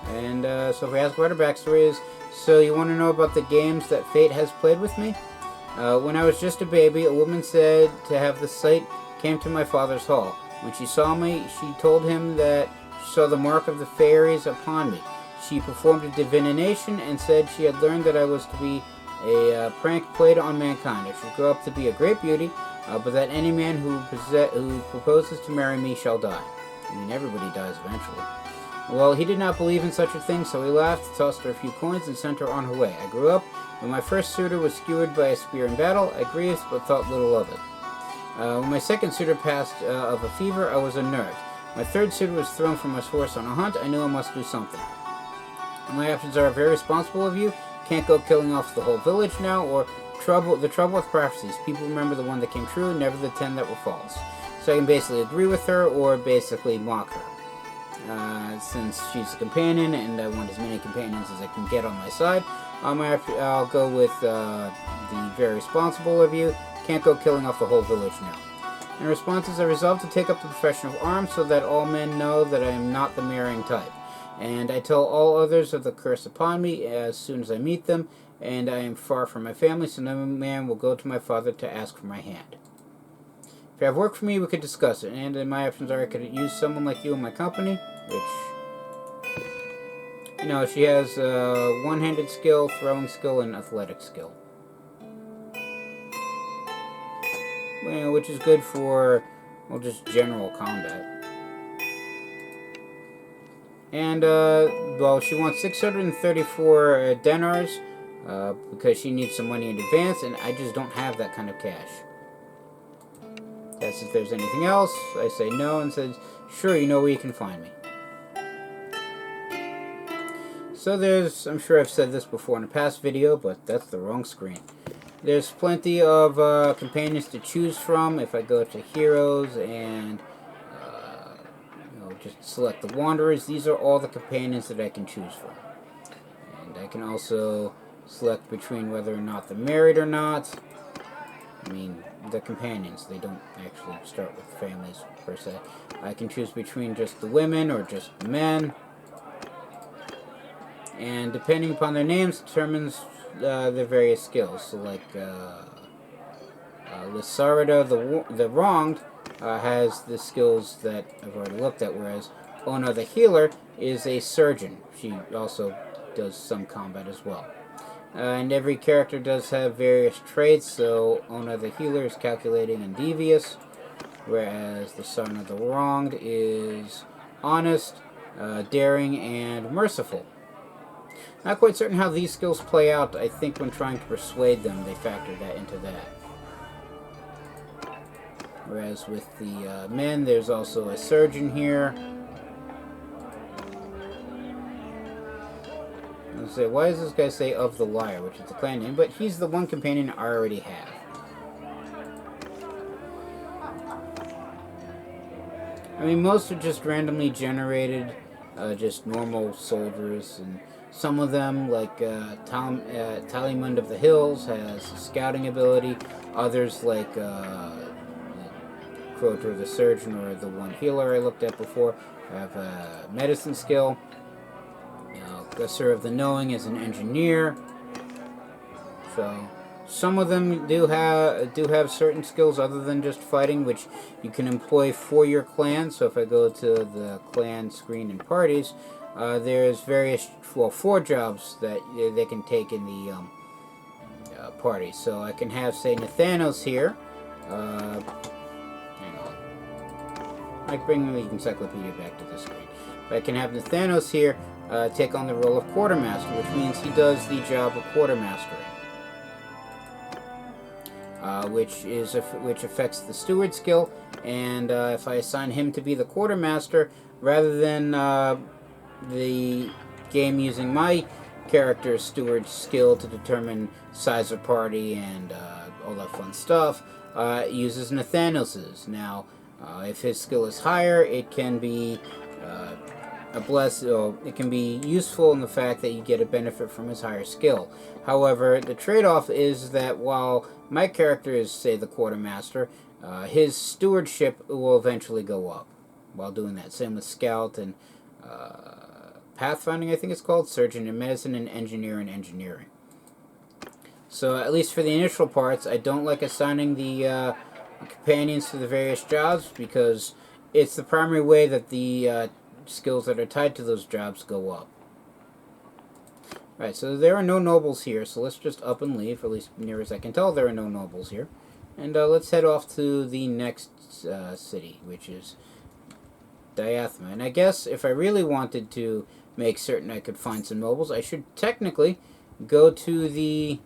And so if we ask what her backstory is, so you want to know about the games that fate has played with me? When I was just a baby, a woman said to have the sight came to my father's hall. When she saw me, she told him that she saw the mark of the fairies upon me. She performed a divination and said she had learned that I was to be a prank played on mankind. I should grow up to be a great beauty, but that any man who proposes to marry me shall die. I mean, everybody dies eventually. Well, he did not believe in such a thing, so he laughed, tossed her a few coins, and sent her on her way. I grew up. When my first suitor was skewered by a spear in battle, I grieved, but thought little of it. When my second suitor passed of a fever, I was unnerved. My third suitor was thrown from his horse on a hunt. I knew I must do something. My options are very responsible of you. Can't go killing off the whole village now, or the trouble with prophecies. People remember the one that came true, never the 10 that were false. So I can basically agree with her, or basically mock her. Since she's a companion, and I want as many companions as I can get on my side, I'll go with the very responsible of you. Can't go killing off the whole village now. In responses, I resolved to take up the profession of arms so that all men know that I am not the marrying type. And I tell all others of the curse upon me as soon as I meet them, and I am far from my family, so no man will go to my father to ask for my hand. If you have work for me, we could discuss it, and my options are I could use someone like you in my company, which, you know, she has one-handed skill, throwing skill, and athletic skill. Well, which is good for, well, just general combat. And, well, she wants 634 denars, because she needs some money in advance, and I just don't have that kind of cash. That's if there's anything else. I say no, and says, sure, you know where you can find me. So there's, I'm sure I've said this before in a past video, but that's the wrong screen. There's plenty of companions to choose from. If I go to Heroes and just select the Wanderers, these are all the companions that I can choose from. And I can also select between whether or not they're married or not. I mean, the companions, they don't actually start with families per se. I can choose between just the women or just the men. And depending upon their names determines their various skills. So like Lysarada the Wronged has the skills that I've already looked at, whereas Ona the Healer is a surgeon. She also does some combat as well. And every character does have various traits, so Ona the Healer is calculating and devious, whereas the Son of the Wronged is honest, daring, and merciful. Not quite certain how these skills play out. I think when trying to persuade them, they factor that into that. Whereas with the men, there's also a surgeon here. Let's say, why does this guy say of the Liar, which is the clan name? But he's the one companion I already have. I mean, most are just randomly generated, just normal soldiers, and some of them, like Talymund of the Hills, has a scouting ability. Others, like Crotor the Surgeon or the one healer I looked at before, have a medicine skill. Gusser of the Knowing is an engineer. So some of them do have certain skills other than just fighting, which you can employ for your clan. So if I go to the clan screen and parties, there's various, well, 4 jobs that they can take in the party. So I can have, say, Nathanos here. Hang on. I bring the encyclopedia back to the screen. But I can have Nathanos here take on the role of quartermaster, which means he does the job of quartermastering. Which affects the steward skill, and if I assign him to be the quartermaster, rather than the game using my character's steward skill to determine size of party and all that fun stuff, it uses Nathanos's. Now, if his skill is higher, it can be it can be useful in the fact that you get a benefit from his higher skill. However, the trade-off is that while my character is, say, the quartermaster, his stewardship will eventually go up while doing that. Same with scout and pathfinding, I think it's called, surgeon in medicine, and engineer in engineering. So at least for the initial parts, I don't like assigning the companions to the various jobs, because it's the primary way that the skills that are tied to those jobs go up. Right, so there are no nobles here, so let's just up and leave. At least near as I can tell, there are no nobles here. And let's head off to the next city, which is Diathma. And I guess if I really wanted to make certain I could find some nobles, I should technically go to the...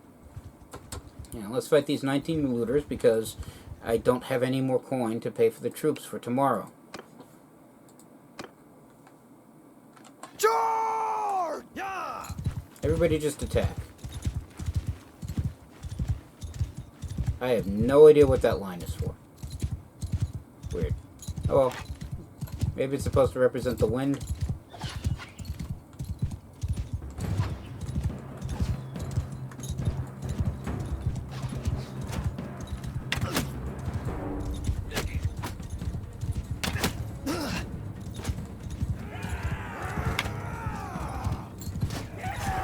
let's fight these 19 looters, because I don't have any more coin to pay for the troops for tomorrow. Charge! Yeah! Everybody just attack. I have no idea what that line is for. Weird. Oh well. Maybe it's supposed to represent the wind.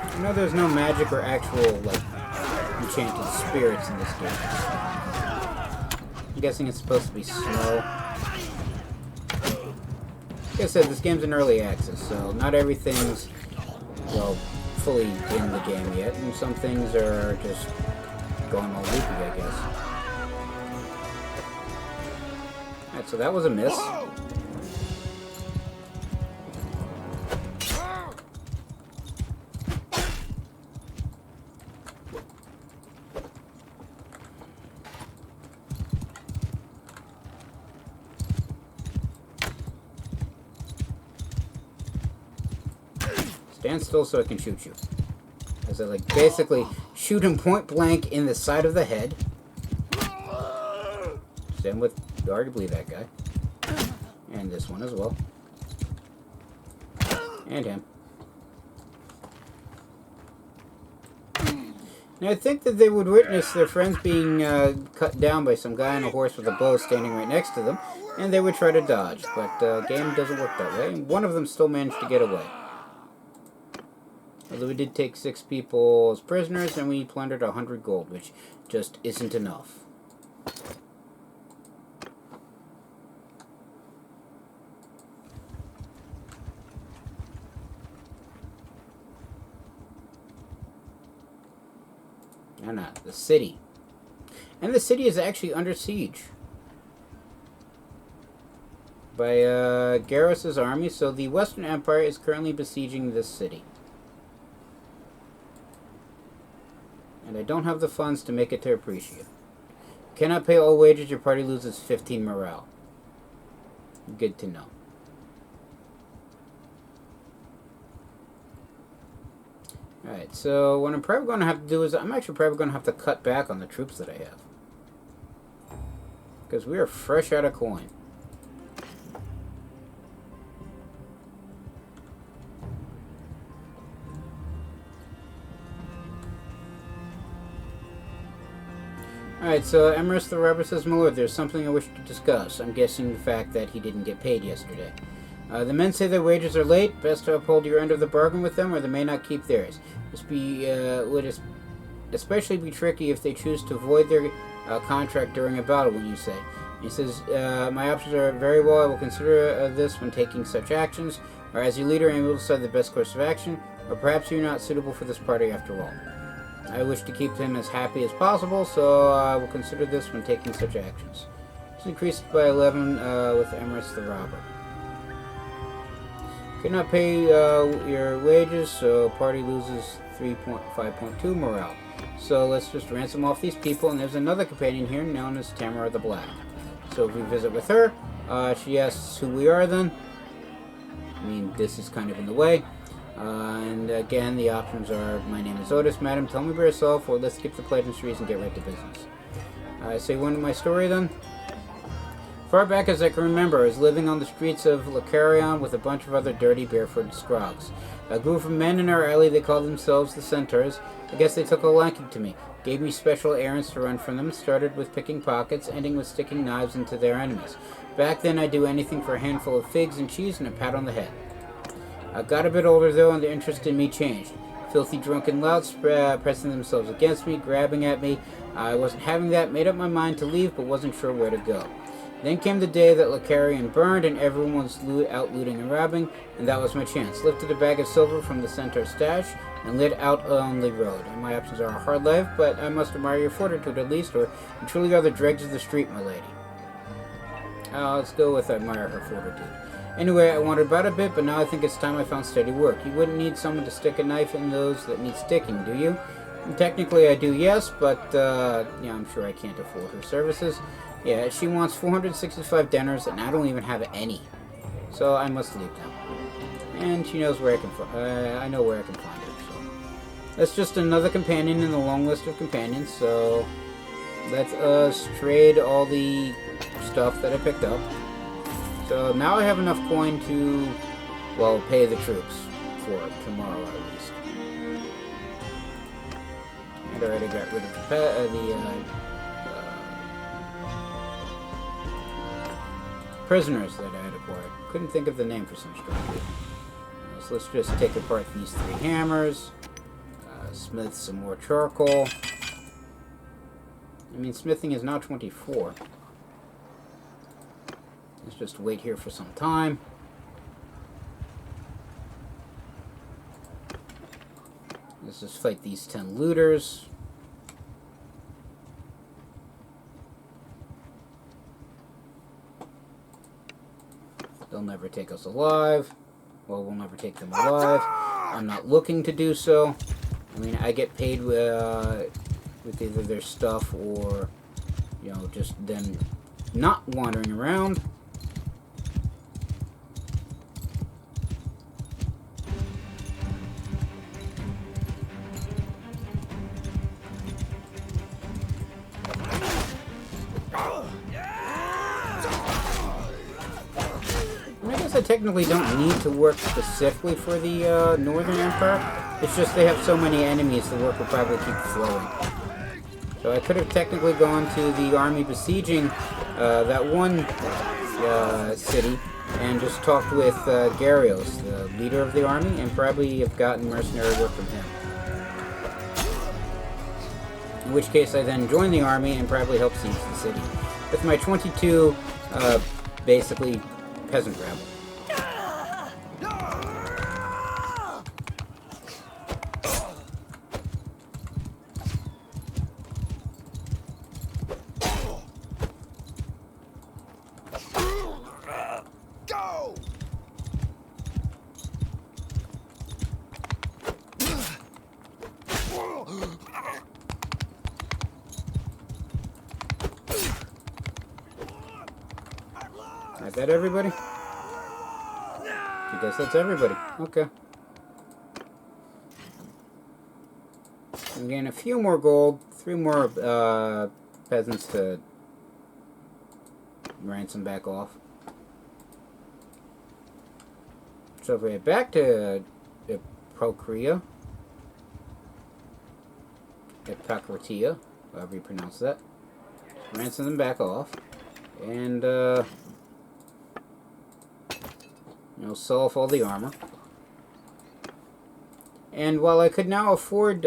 I know there's no magic or actual, like, enchanted spirits in this game. I'm guessing it's supposed to be snow. Like I said, this game's in early access, so not everything's, well, fully in the game yet, and some things are just going all loopy, I guess. Alright, so that was a miss. Stand still so I can shoot you. As I, like, basically shoot him point blank in the side of the head. Same with arguably that guy. And this one as well. And him. Now, I think that they would witness their friends being cut down by some guy on a horse with a bow standing right next to them, and they would try to dodge, but game doesn't work that way. One of them still managed to get away. Although we did take 6 people as prisoners, and we plundered 100 gold, which just isn't enough. No, not the city. And the city is actually under siege by Garrus's army, so the Western Empire is currently besieging this city. And I don't have the funds to make it to appreciate. Cannot pay all wages, your party loses 15 morale. Good to know. Alright, so what I'm probably going to have to do is I'm actually probably going to have to cut back on the troops that I have. Because we are fresh out of coin. Alright, so Emerus the Robber says, my lord, there's something I wish to discuss. I'm guessing the fact that he didn't get paid yesterday. The men say their wages are late. Best to uphold your end of the bargain with them, or they may not keep theirs. This would especially be tricky if they choose to void their contract during a battle, when you say. He says, my options are very well. I will consider this when taking such actions, or as your leader, I will decide the best course of action, or perhaps you're not suitable for this party after all. I wish to keep him as happy as possible, so I will consider this when taking such actions. It's increased by 11 with Emerus the Robber. Could not pay your wages, so party loses 5.2 morale. So let's just ransom off these people, and there's another companion here known as Tamara the Black. So if we visit with her, she asks who we are then. I mean, this is kind of in the way. And again, the options are, my name is Otis, madam, tell me about yourself, or let's skip the pleasantries and get right to business. So you want my story then? Far back as I can remember, I was living on the streets of Lacarion with a bunch of other dirty, barefooted scrogs. A group of men in our alley, they called themselves the Centaurs. I guess they took a liking to me, gave me special errands to run from them, started with picking pockets, ending with sticking knives into their enemies. Back then, I'd do anything for a handful of figs and cheese and a pat on the head. I got a bit older, though, and the interest in me changed. Filthy, drunken louts pressing themselves against me, grabbing at me. I wasn't having that, made up my mind to leave, but wasn't sure where to go. Then came the day that Lacarion burned and everyone was out looting and robbing, and that was my chance. Lifted a bag of silver from the centaur stash and lit out on the road. And my options are a hard life, but I must admire your fortitude at least, or you truly are the dregs of the street, my lady. Let's go with admire her fortitude. Anyway, I wandered about a bit, but now I think it's time I found steady work. You wouldn't need someone to stick a knife in those that need sticking, do you? And technically I do, yes, but yeah, I'm sure I can't afford her services. Yeah, she wants 465 dinars, and I don't even have any. So I must leave now. And she knows where I can I know where I can find her, so. That's just another companion in the long list of companions, so let us trade all the stuff that I picked up. So now I have enough coin to, well, pay the troops for tomorrow at least. And I already got rid of the prisoners that I had acquired. Couldn't think of the name for some strange reason. So let's just take apart these 3 hammers, smith some more charcoal. I mean, smithing is now 24. Let's just wait here for some time. Let's just fight these 10 looters. They'll never take us alive. Well, we'll never take them alive. I'm not looking to do so. I mean, I get paid with either their stuff or, you know, just them not wandering around. technically don't need to work specifically for the Northern Empire. It's just they have so many enemies, the work will probably keep flowing. So I could have technically gone to the army besieging that one city and just talked with Gyarios, the leader of the army, and probably have gotten mercenary work from him. In which case I then join the army and probably help siege the city. With my 22, basically, peasant rabble. Go! Is that everybody? I guess that's everybody. Okay. And gain a few more gold, 3 more peasants to ransom back off. So if we head back to Procrea, Epacratia, however you pronounce that, ransom them back off, and sell off all the armor. And while I could now afford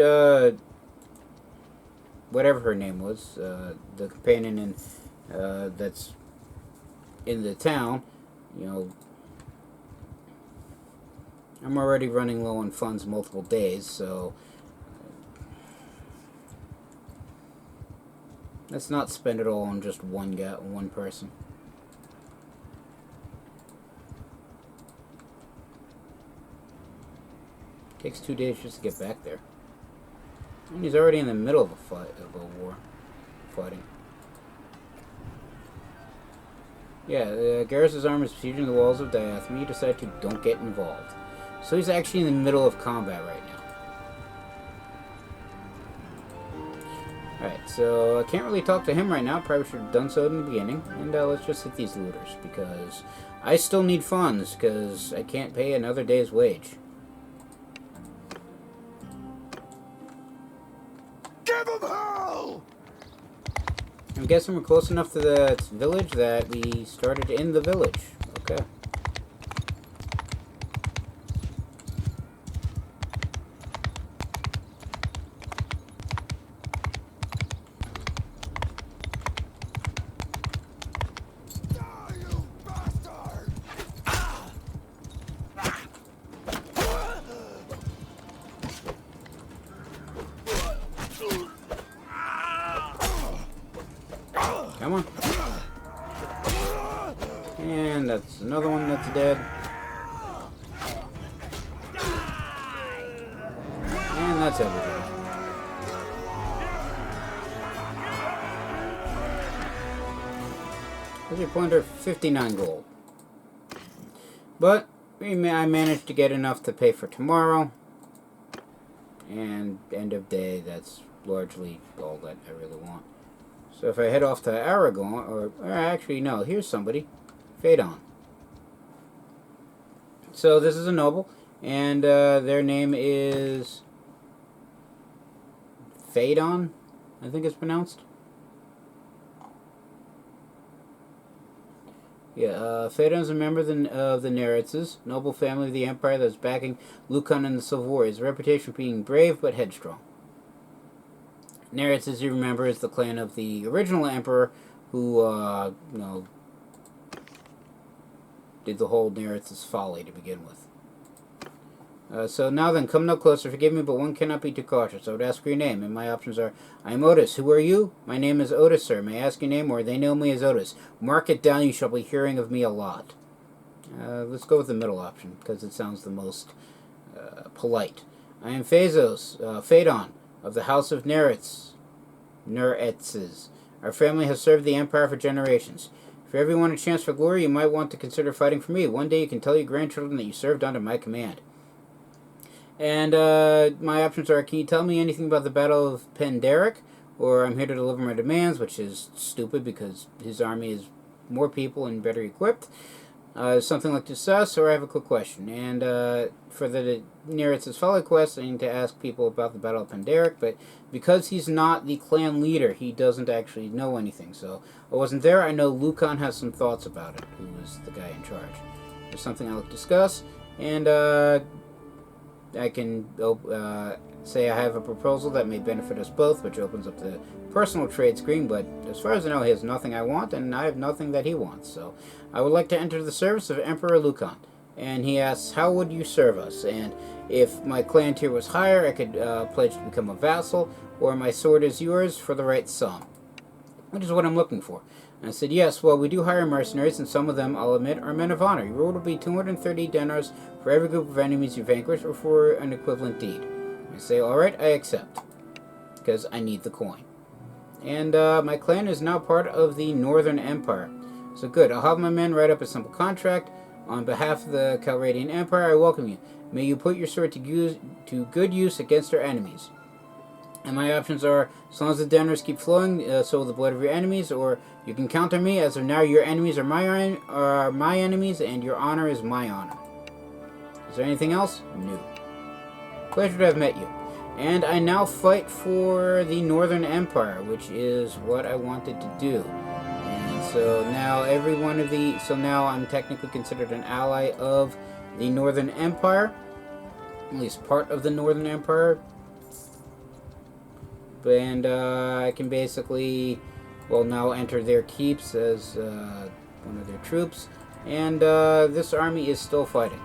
whatever her name was, the companion that's in the town, I'm already running low on funds multiple days, so let's not spend it all on just one person. Takes 2 days just to get back there. And he's already in the middle of a war. Fighting. Yeah, Garrus' army is besieging the walls of Diathme. He decided to don't get involved. So he's actually in the middle of combat right now. Alright, so I can't really talk to him right now. Probably should have done so in the beginning. And let's just hit these looters, because I still need funds, because I can't pay another day's wage. I'm guessing we're close enough to the village that we started in the village. Okay. Come on. And that's another one that's dead. And that's everything. Where's your pointer? 59 gold. But I managed to get enough to pay for tomorrow. And end of day, that's largely all that I really want. So if I head off to Aragon, or actually no, here's somebody, Phaedon. So this is a noble, and their name is Phaedon, I think it's pronounced. Yeah, Phaedon is a member of the Neritzes, noble family of the Empire that is backing Lucan in the Civil War. His reputation for being brave but headstrong. Neritz, as you remember, is the clan of the original emperor who, did the whole Neritz's folly to begin with. So now then, come no closer. Forgive me, but one cannot be too cautious. I would ask for your name, and my options are, I am Otis. Who are you? My name is Otis, sir. May I ask your name, or they know me as Otis? Mark it down. You shall be hearing of me a lot. Let's go with the middle option, because it sounds the most polite. I am Phaedon, of the House of Neritzes. Our family has served the Empire for generations. If you ever want a chance for glory, you might want to consider fighting for me. One day you can tell your grandchildren that you served under my command. And my options are, can you tell me anything about the Battle of Penderic? Or I'm here to deliver my demands, which is stupid because his army is more people and better equipped. something like discuss, or I have a quick question. And for the nearest is follow quest, I need to ask people about the Battle of Pandaric, but because he's not the clan leader, he doesn't actually know anything. So I wasn't there. I know Lucan has some thoughts about it, who is the guy in charge. There's something I like to discuss, and I can say I have a proposal that may benefit us both, which opens up the personal trade screen, but as far as I know, he has nothing I want, and I have nothing that he wants. So I would like to enter the service of Emperor Lucan. And he asks, how would you serve us? And if my clan tier was higher, I could pledge to become a vassal, or my sword is yours for the right sum, which is what I'm looking for. And I said, yes, well, we do hire mercenaries, and some of them, I'll admit, are men of honor. Your reward will be 230 dinars for every group of enemies you vanquish, or for an equivalent deed. I say, all right, I accept, because I need the coin. And my clan is now part of the Northern Empire. So good, I'll have my men write up a simple contract. On behalf of the Calradian Empire, I welcome you. May you put your sword to good use against our enemies. And my options are, as long as the dinars keep flowing, so will the blood of your enemies, or you can count on me, as of now your enemies are my enemies, and your honor is my honor. Is there anything else? No. Pleasure to have met you. And I now fight for the Northern Empire, which is what I wanted to do. And so now every one of the... So now I'm technically considered an ally of the Northern Empire. At least part of the Northern Empire. And I can basically, well, now enter their keeps as one of their troops. And this army is still fighting.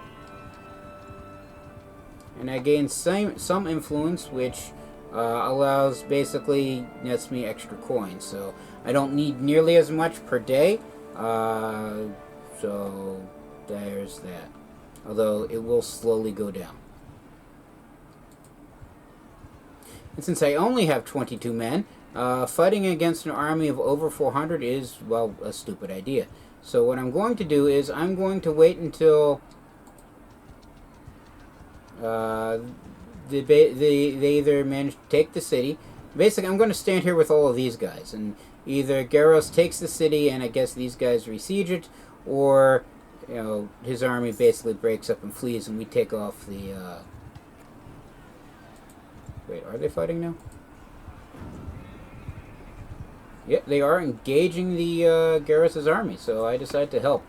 And I gain some influence, which allows, basically, nets me extra coins. So I don't need nearly as much per day. So there's that. Although it will slowly go down. And since I only have 22 men, fighting against an army of over 400 is, well, a stupid idea. So what I'm going to do is I'm going to wait until they either manage to take the city. Basically, I'm going to stand here with all of these guys, and either Garros takes the city, and I guess these guys besiege it, or his army basically breaks up and flees, and we take off the. Wait, are they fighting now? Yep, they are engaging the Garrus' army, so I decide to help.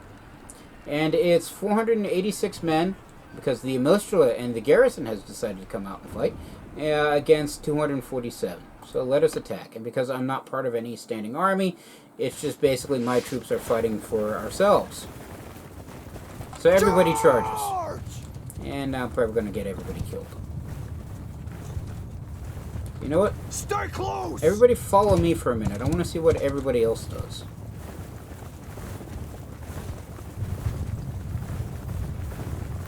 And it's 486 men, because the Amostra and the garrison has decided to come out and fight, against 247. So let us attack. And because I'm not part of any standing army, it's just basically my troops are fighting for ourselves. So everybody charges. And I'm probably going to get everybody killed. You know what? Stay close! Everybody follow me for a minute. I want to see what everybody else does.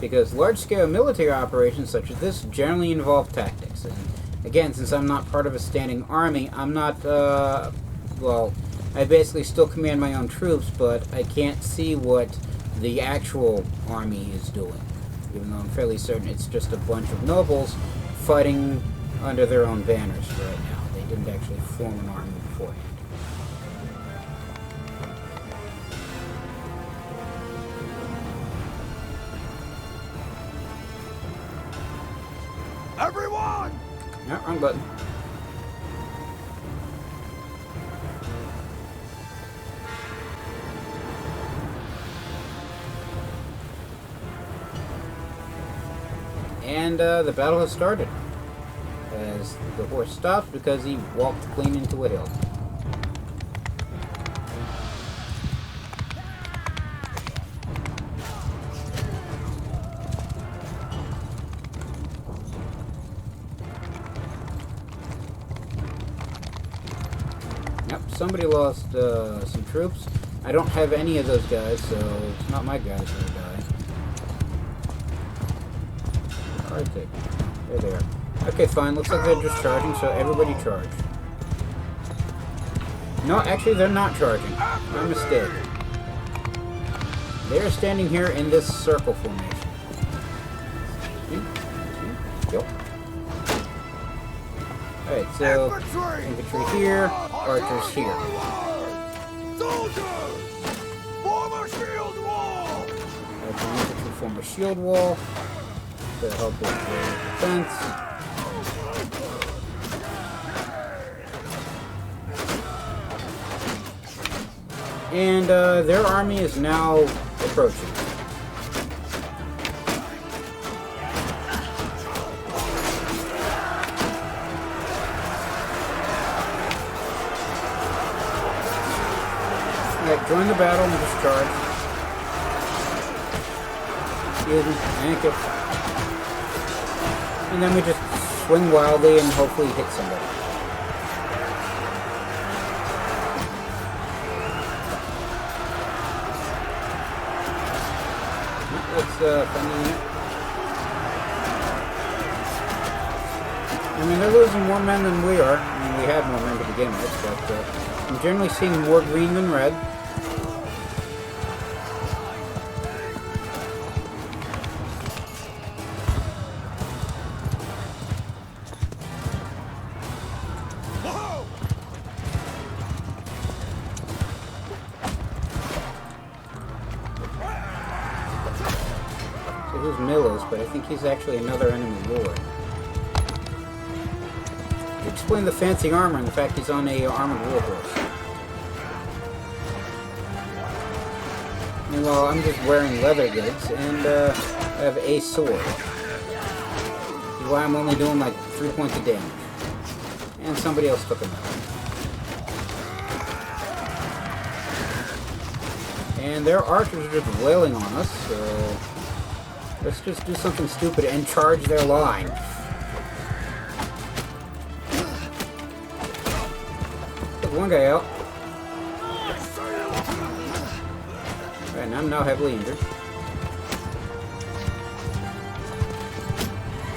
Because large-scale military operations such as this generally involve tactics. And again, since I'm not part of a standing army, I'm not, well, I basically still command my own troops, but I can't see what the actual army is doing. Even though I'm fairly certain it's just a bunch of nobles fighting under their own banners right now. They didn't actually form an army beforehand. Everyone! No, wrong button. And the battle has started. As the horse stops because he walked clean into a hill. Yep, somebody lost some troops. I don't have any of those guys, so it's not my guys that are dying. Alright, there they are. Okay, fine. Looks like they're just charging, so everybody charge. No, actually, they're not charging. My mistake. They are standing here in this circle formation. Yep. Alright, so infantry here, archers here. Soldiers! Form a shield wall! the infantry form a shield wall to help with the defense. And their army is now approaching. Alright, join the battle and discharge. Excuse me, thank you. And then we just swing wildly and hopefully hit somebody. I mean, they're losing more men than we are. I mean, we had more men to begin with, but I'm generally seeing more green than red. So who's Mill is, but I think he's actually another enemy lord. Explain the fancy armor and the fact he's on a armored warhorse. Meanwhile, I'm just wearing leather goods and I have a sword. Why I'm only doing like 3 points of damage. And somebody else took him out. And their archers are just wailing on us, so let's just do something stupid and charge their line. One guy out. And I'm now heavily injured.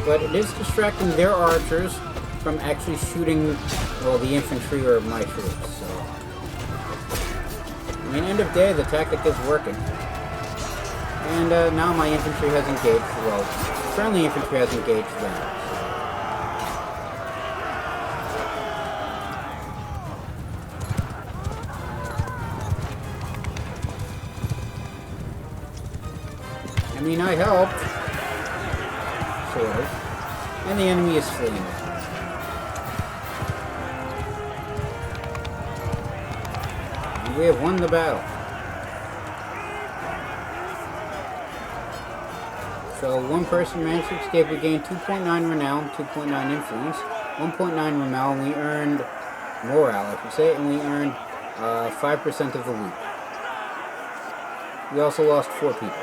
But it is distracting their archers from actually shooting, well, the infantry or my troops. So, I mean, end of day, the tactic is working. And now my infantry has engaged, well, friendly infantry has engaged them. I mean, I helped, sort of, and the enemy is fleeing. And we have won the battle. So one person managed to escape. We gained 2.9 renown, 2.9 influence, 1.9 morale, and we earned morale, I should say, and we earned 5% of the loot. We also lost 4 people.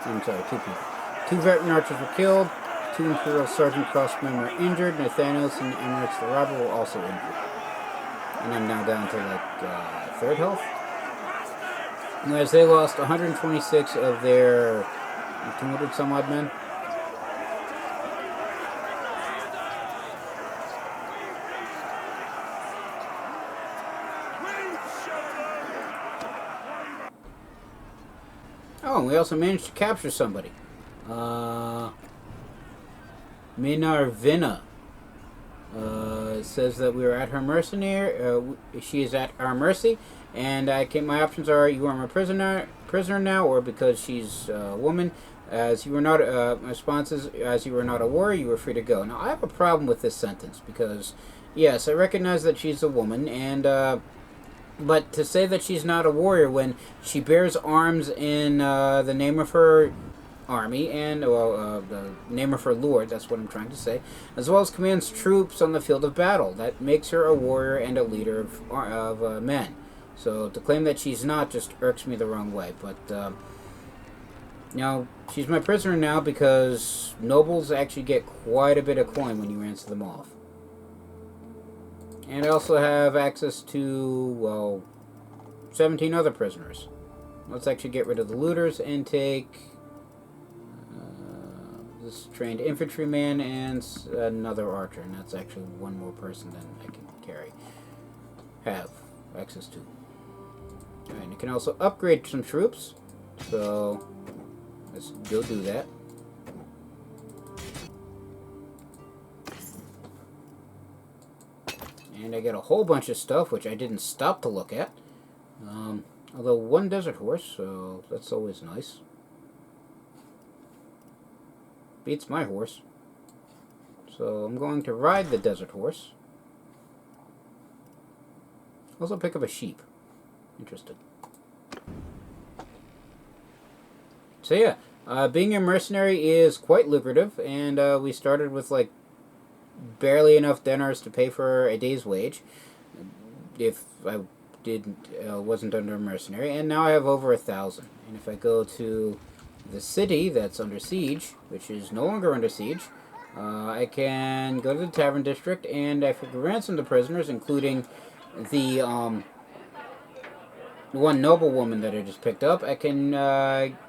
I'm sorry, 2 people. 2 veteran archers were killed, 2 Imperial Sergeant Crossmen were injured, Nathanos and Emirates the Robber were also injured. And I'm now down to like 3rd health. And as they lost 126 of their 200 some odd men. Oh, and we also managed to capture somebody. Minarvina. Says that we are at her mercenary. She is at our mercy, and my options are: you are my prisoner now, or because she's a woman. As you were not, my response is: as you were not a warrior, you were free to go. Now, I have a problem with this sentence because, yes, I recognize that she's a woman, and but to say that she's not a warrior when she bears arms in the name of her army and, well, the name of her lord, that's what I'm trying to say, as well as commands troops on the field of battle. That makes her a warrior and a leader of men. So to claim that she's not just irks me the wrong way. But, now, she's my prisoner now because nobles actually get quite a bit of coin when you ransom them off. And I also have access to, well, 17 other prisoners. Let's actually get rid of the looters and take this trained infantryman and another archer. And that's actually one more person than I can have access to. And you can also upgrade some troops. So let's go do that. And I get a whole bunch of stuff, which I didn't stop to look at. Although one desert horse, so that's always nice. Beats my horse. So I'm going to ride the desert horse. Also pick up a sheep. Interesting. So yeah, being a mercenary is quite lucrative, and we started with like barely enough dinars to pay for a day's wage, if I wasn't under a mercenary, and now I have over 1,000. And if I go to the city that's under siege, which is no longer under siege, I can go to the tavern district, and I can ransom the prisoners, including the one noblewoman that I just picked up. I can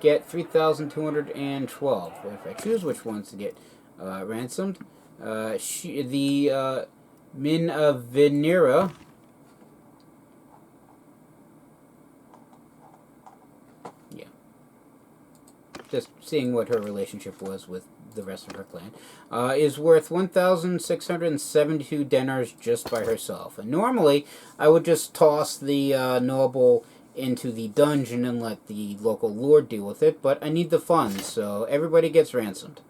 get 3,212 if I choose which ones to get ransomed. The Minvenera. Yeah. Just seeing what her relationship was with the rest of her clan, is worth 1,672 dinars just by herself. And normally, I would just toss the noble into the dungeon and let the local lord deal with it, but I need the funds, so everybody gets ransomed.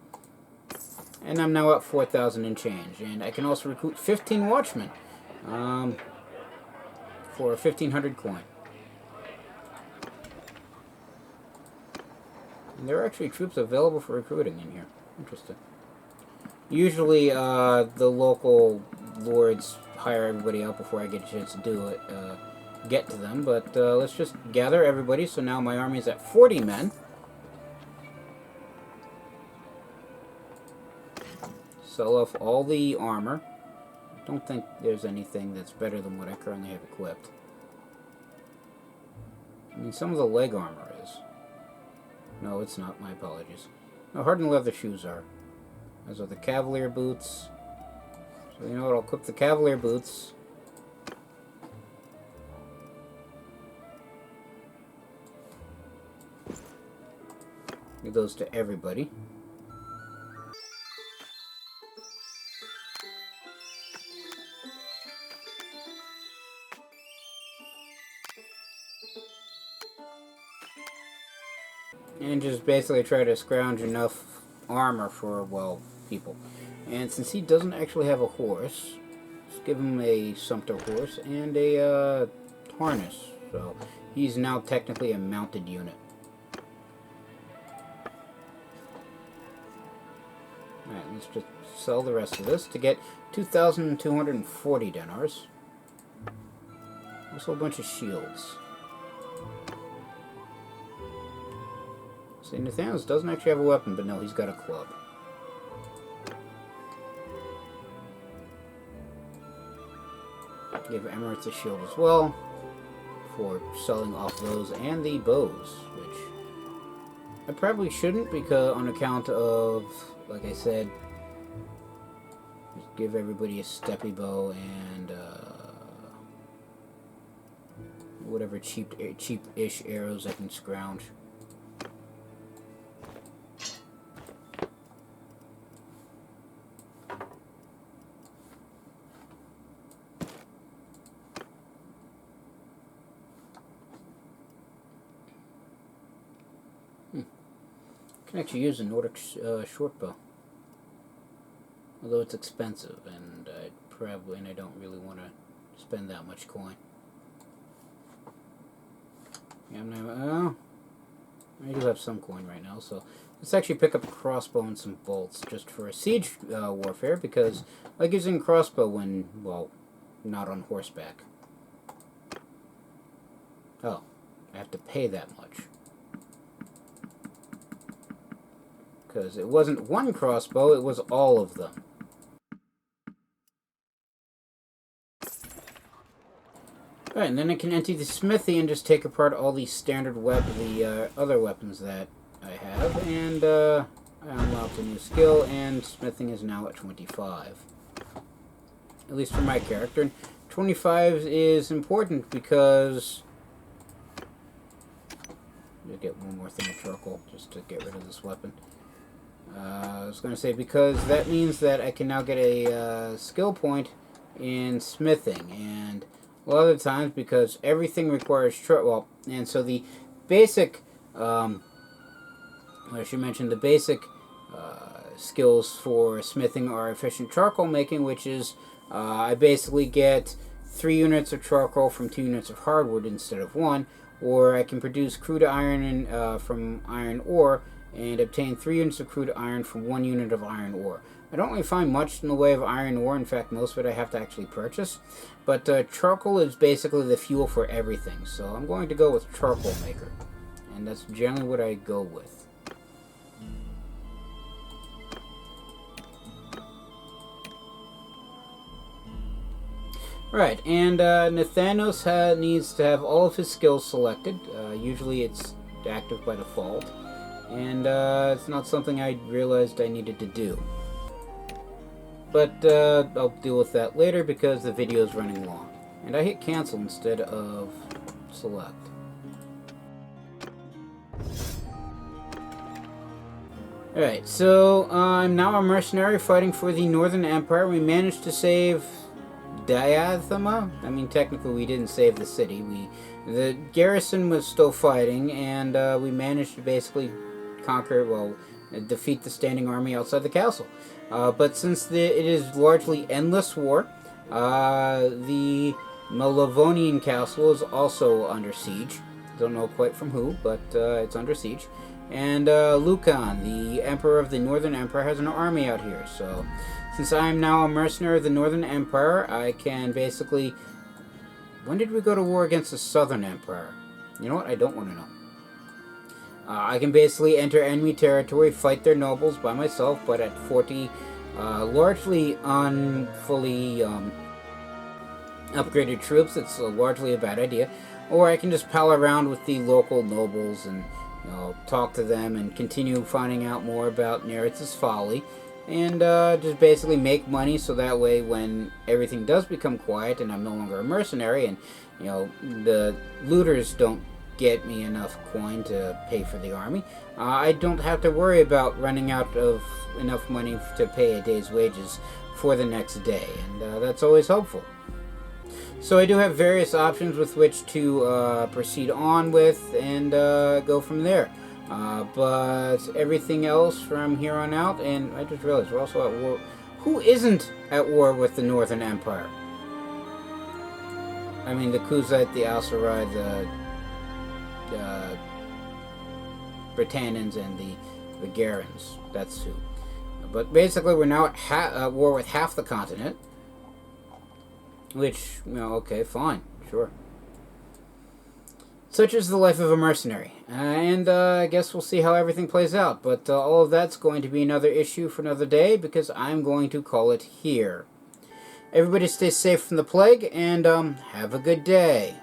And I'm now at 4,000 and change, and I can also recruit 15 watchmen for 1,500 coin. And there are actually troops available for recruiting in here. Interesting. Usually, the local lords hire everybody out before I get a chance to do it, get to them. But let's just gather everybody. So now my army is at 40 men. Sell off all the armor. I don't think there's anything that's better than what I currently have equipped. I mean, some of the leg armor is. No, it's not. My apologies. No, hardened leather shoes are. Those are the Cavalier boots. So you know what? I'll equip the Cavalier boots. Give those to everybody. And just basically try to scrounge enough armor for, well, people. And since he doesn't actually have a horse, just give him a sumpter horse and a harness. So he's now technically a mounted unit. Alright, let's just sell the rest of this to get 2,240 dinars. Also a bunch of shields. See, Nathaniel doesn't actually have a weapon, but no, he's got a club. Give Emirates a shield as well for selling off those and the bows, which I probably shouldn't because on account of, like I said, just give everybody a steppy bow and whatever cheap-ish arrows I can scrounge. I can actually use a Nordic short bow, although it's expensive, and I don't really want to spend that much coin. Yeah, I do have some coin right now, so let's actually pick up a crossbow and some bolts just for a siege warfare, because I like using a crossbow when, well, not on horseback. Oh, I have to pay that much. Because it wasn't one crossbow, it was all of them. Alright, and then I can enter the smithy and just take apart all the standard other weapons that I have, and I unlocked a new skill, and smithing is now at 25. At least for my character. And 25 is important because... I'll get one more thing of charcoal just to get rid of this weapon. I was going to say, because that means that I can now get a skill point in smithing, and a lot of the times because everything requires well, and so the basic, I should mention the basic skills for smithing are efficient charcoal making, which is I basically get 3 units of charcoal from 2 units of hardwood instead of 1, or I can produce crude iron from iron ore and obtain 3 units of crude iron from 1 unit of iron ore. I don't really find much in the way of iron ore. In fact, most of it I have to actually purchase. But charcoal is basically the fuel for everything, so I'm going to go with charcoal maker. And that's generally what I go with. Right, and Nathanos needs to have all of his skills selected. Usually it's active by default. And it's not something I realized I needed to do. But I'll deal with that later because the video is running long. And I hit cancel instead of select. Alright, so I'm now a mercenary fighting for the Northern Empire. We managed to save Diathema. I mean, technically we didn't save the city. The garrison was still fighting, and we managed to basically defeat the standing army outside the castle. But since it is largely endless war, the Malavonian castle is also under siege. Don't know quite from who, but it's under siege. And Lucan, the emperor of the Northern Empire, has an army out here. So, since I am now a mercenary of the Northern Empire, I can basically... When did we go to war against the Southern Empire? You know what? I don't want to know. I can basically enter enemy territory, fight their nobles by myself, but at 40 largely fully upgraded troops. It's largely a bad idea. Or I can just pal around with the local nobles and talk to them and continue finding out more about Neretz's folly, and just basically make money so that way when everything does become quiet and I'm no longer a mercenary and the looters don't get me enough coin to pay for the army, I don't have to worry about running out of enough money to pay a day's wages for the next day, and that's always helpful. So I do have various options with which to proceed on with and go from there. But everything else from here on out, and I just realized we're also at war. Who isn't at war with the Northern Empire? I mean, the Kuzite, the Alsarai, the Britannans, and the Garans. That's who. But basically, we're now at war with half the continent. Which, okay, fine, sure. Such is the life of a mercenary. And I guess we'll see how everything plays out. But all of that's going to be another issue for another day, because I'm going to call it here. Everybody stay safe from the plague, and have a good day.